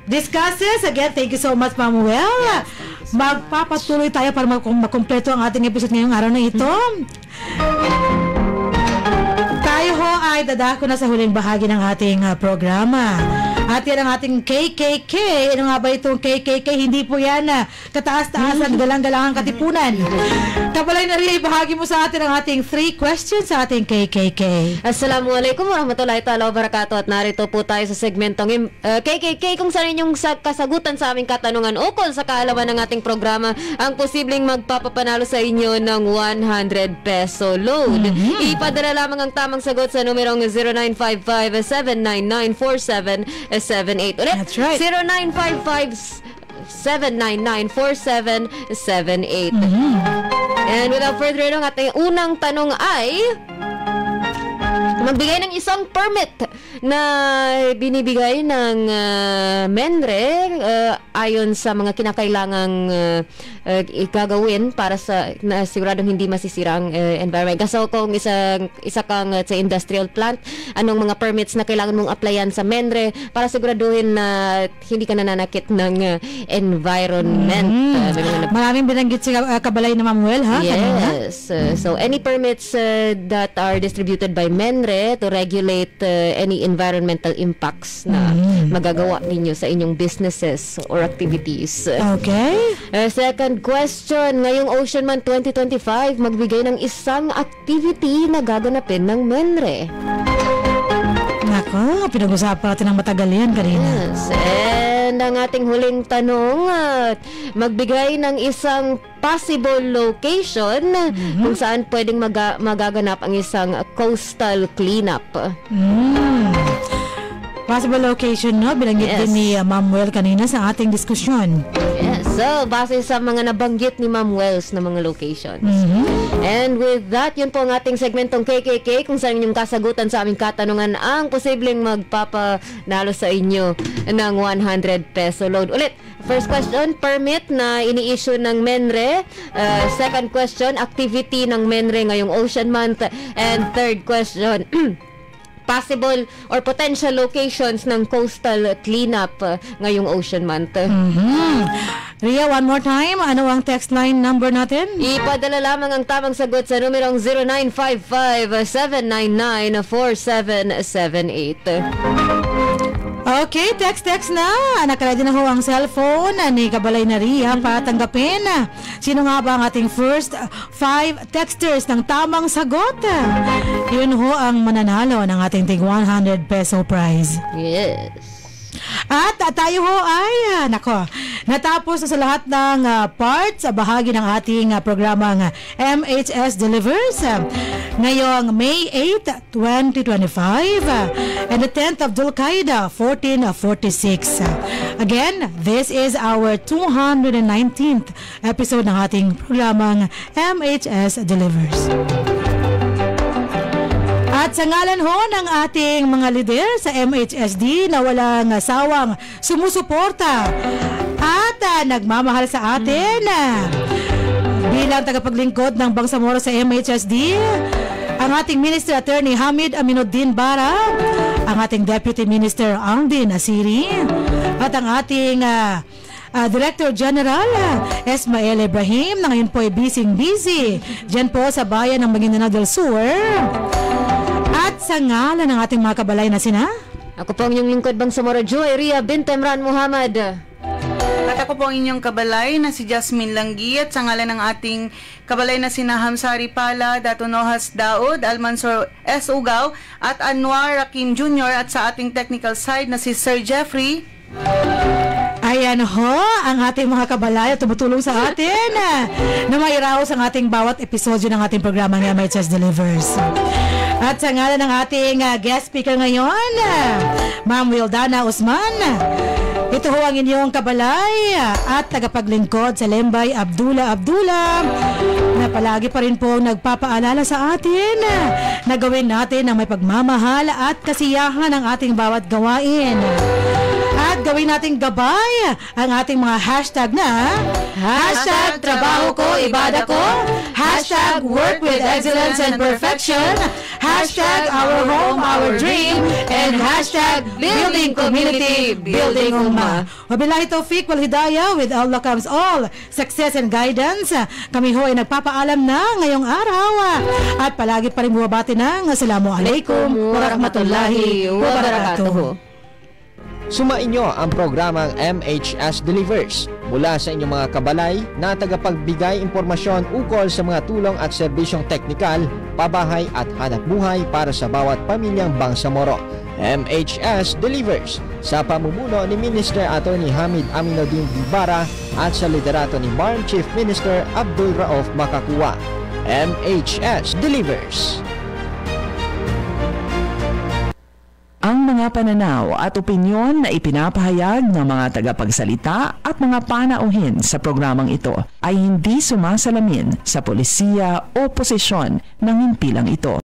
discusses. Again, thank you so much, Ma'am Well. Magpapatuloy tayo para makumpleto ang ating episode ngayong araw na ito. Tayo ho ay dadako na sa huling bahagi ng ating programa. At yan ang ating KKK. Ano nga ba itong KKK? Hindi po yan kataas-taasan, galang-galangang katipunan. Kabalay na rin, bahagi mo sa atin ang ating 3 questions sa ating KKK. Assalamualaikum warahmatullahi ta'ala wabarakatuh. At narito po tayo sa segmentong KKK kung saan inyong kasagutan sa aming katanungan ukol sa kaalaman ng ating programa ang posibleng magpapapanalo sa inyo ng 100 peso load. Ipadala lamang ang tamang sagot sa numerong 0955-799-4778. Ulit, that's right. 0955-799-4778. And without further ado, ang ating unang tanong ay magbigay ng isang permit na binibigay ng MENRE ayon sa mga kinakailangang gagawin para sa siguradong hindi masisira ang environment. So kung isa kang sa industrial plant, anong mga permits na kailangan mong applyan sa MENRE para siguraduhin na hindi ka nananakit ng environment. Maraming binanggit si kabalay na Mamuel, ha? Yes. So any permits that are distributed by MENRE to regulate any environmental impacts na magagawa ninyo sa inyong businesses or activities. Okay. Second question, ngayong Ocean Month 2025, magbigay ng isang activity na gaganapin ng MENRE. Nako, pinag-usapan natin ng matagal yan kanina. Yes. And ang ating huling tanong, magbigay ng isang possible location kung saan pwedeng magaganap ang isang coastal cleanup. Possible location, no? Binanggit din ni Ma'am Well kanina sa ating diskusyon. Yes. So, base sa mga nabanggit ni Ma'am Wells na mga locations. And with that, yun po ang ating segmentong KKK kung saan inyong kasagutan sa aming katanungan ang posibleng magpapanalo sa inyo ng 100 peso load. Ulit, first question, permit na ini-issue ng MENRE. Second question, activity ng MENRE ngayong Ocean Month. And third question, possible or potential locations ng coastal cleanup ngayong Ocean Month. Ria, one more time, ano ang text line number natin? Ipadala lamang ang tamang sagot sa numerong 0955-799-4778. Okay, text na. Nakalagay na ho ang cellphone ni Kabalay na Ria para tanggapin. Sino nga ba ang ating first 5 texters ng tamang sagot? Yun ho ang mananalo ng ating tig 100 peso prize. Yes. At tayo ho ay, natapos na sa lahat ng parts, bahagi ng ating programang MHS Delivers ngayong May 8, 2025 and the 10th of Dhul-Qaeda, 1446. Again, this is our 219th episode ng ating programang MHS Delivers. At sa ngalan ho ng ating mga leader sa MHSD na walang sawang sumusuporta at nagmamahal sa atin bilang tagapaglingkod ng Bangsamoro sa MHSD, ang ating Minister Attorney Hamid Aminuddin Bara, ang ating Deputy Minister Angdin Asiri, at ang ating Director General Esmael Ibrahim na ngayon po ay busy dyan po sa bayan ng Maguindanao del Sur. At sa ngalan ng ating mga kabalay na sina, ako po ang inyong lingkod Bangsamoro Joy Ria bint Emran Muhammad. At ako po ang inyong kabalay na si Jasmine Langgi, at sa ngalan ng ating kabalay na sina Hamsari Pala, Dato Nohas Daud, Almansor S. Ugaw at Anwar Rakim Jr. at sa ating technical side na si Sir Jeffrey. Ayan ho, ang ating mga kabalay at tumutulong sa atin na mairaos ang ating bawat episodyo ng ating programang MHS Delivers. At sa ngalan ng ating guest speaker ngayon, Ma'am Wildana Usman, ito ho ang inyong kabalay at tagapaglingkod sa Lembay Abdullah na palagi pa rin po nagpapaalala sa atin na gawin natin ang may pagmamahal at kasiyahan ng ating bawat gawain. At gawin nating gabay ang ating mga hashtag na hashtag trabaho ko, ibada ko, hashtag work with excellence and perfection, hashtag our home, our dream, and hashtag building community, building ummah. Wabillahi taufiq wal hidayah, with Allah comes all success and guidance. Kami ho ay nagpapaalam na ngayong araw at palagi pa rin bumabati ng Assalamualaikum warahmatullahi wabarakatuh. Sumainyo ang programang MHS Delivers mula sa inyong mga kabalay na tagapagbigay impormasyon ukol sa mga tulong at serbisyong teknikal, pabahay at hanapbuhay para sa bawat pamilyang Bangsamoro. MHS Delivers sa pamumuno ni Minister Attorney Hamid Aminuddin Bara at sa liderato ni BARM Chief Minister Abdul Rauf Makakuwa. MHS Delivers. Ang mga pananaw at opinyon na ipinapahayag ng mga tagapagsalita at mga panauhin sa programang ito ay hindi sumasalamin sa polisiya o posisyon ng himpilang ito.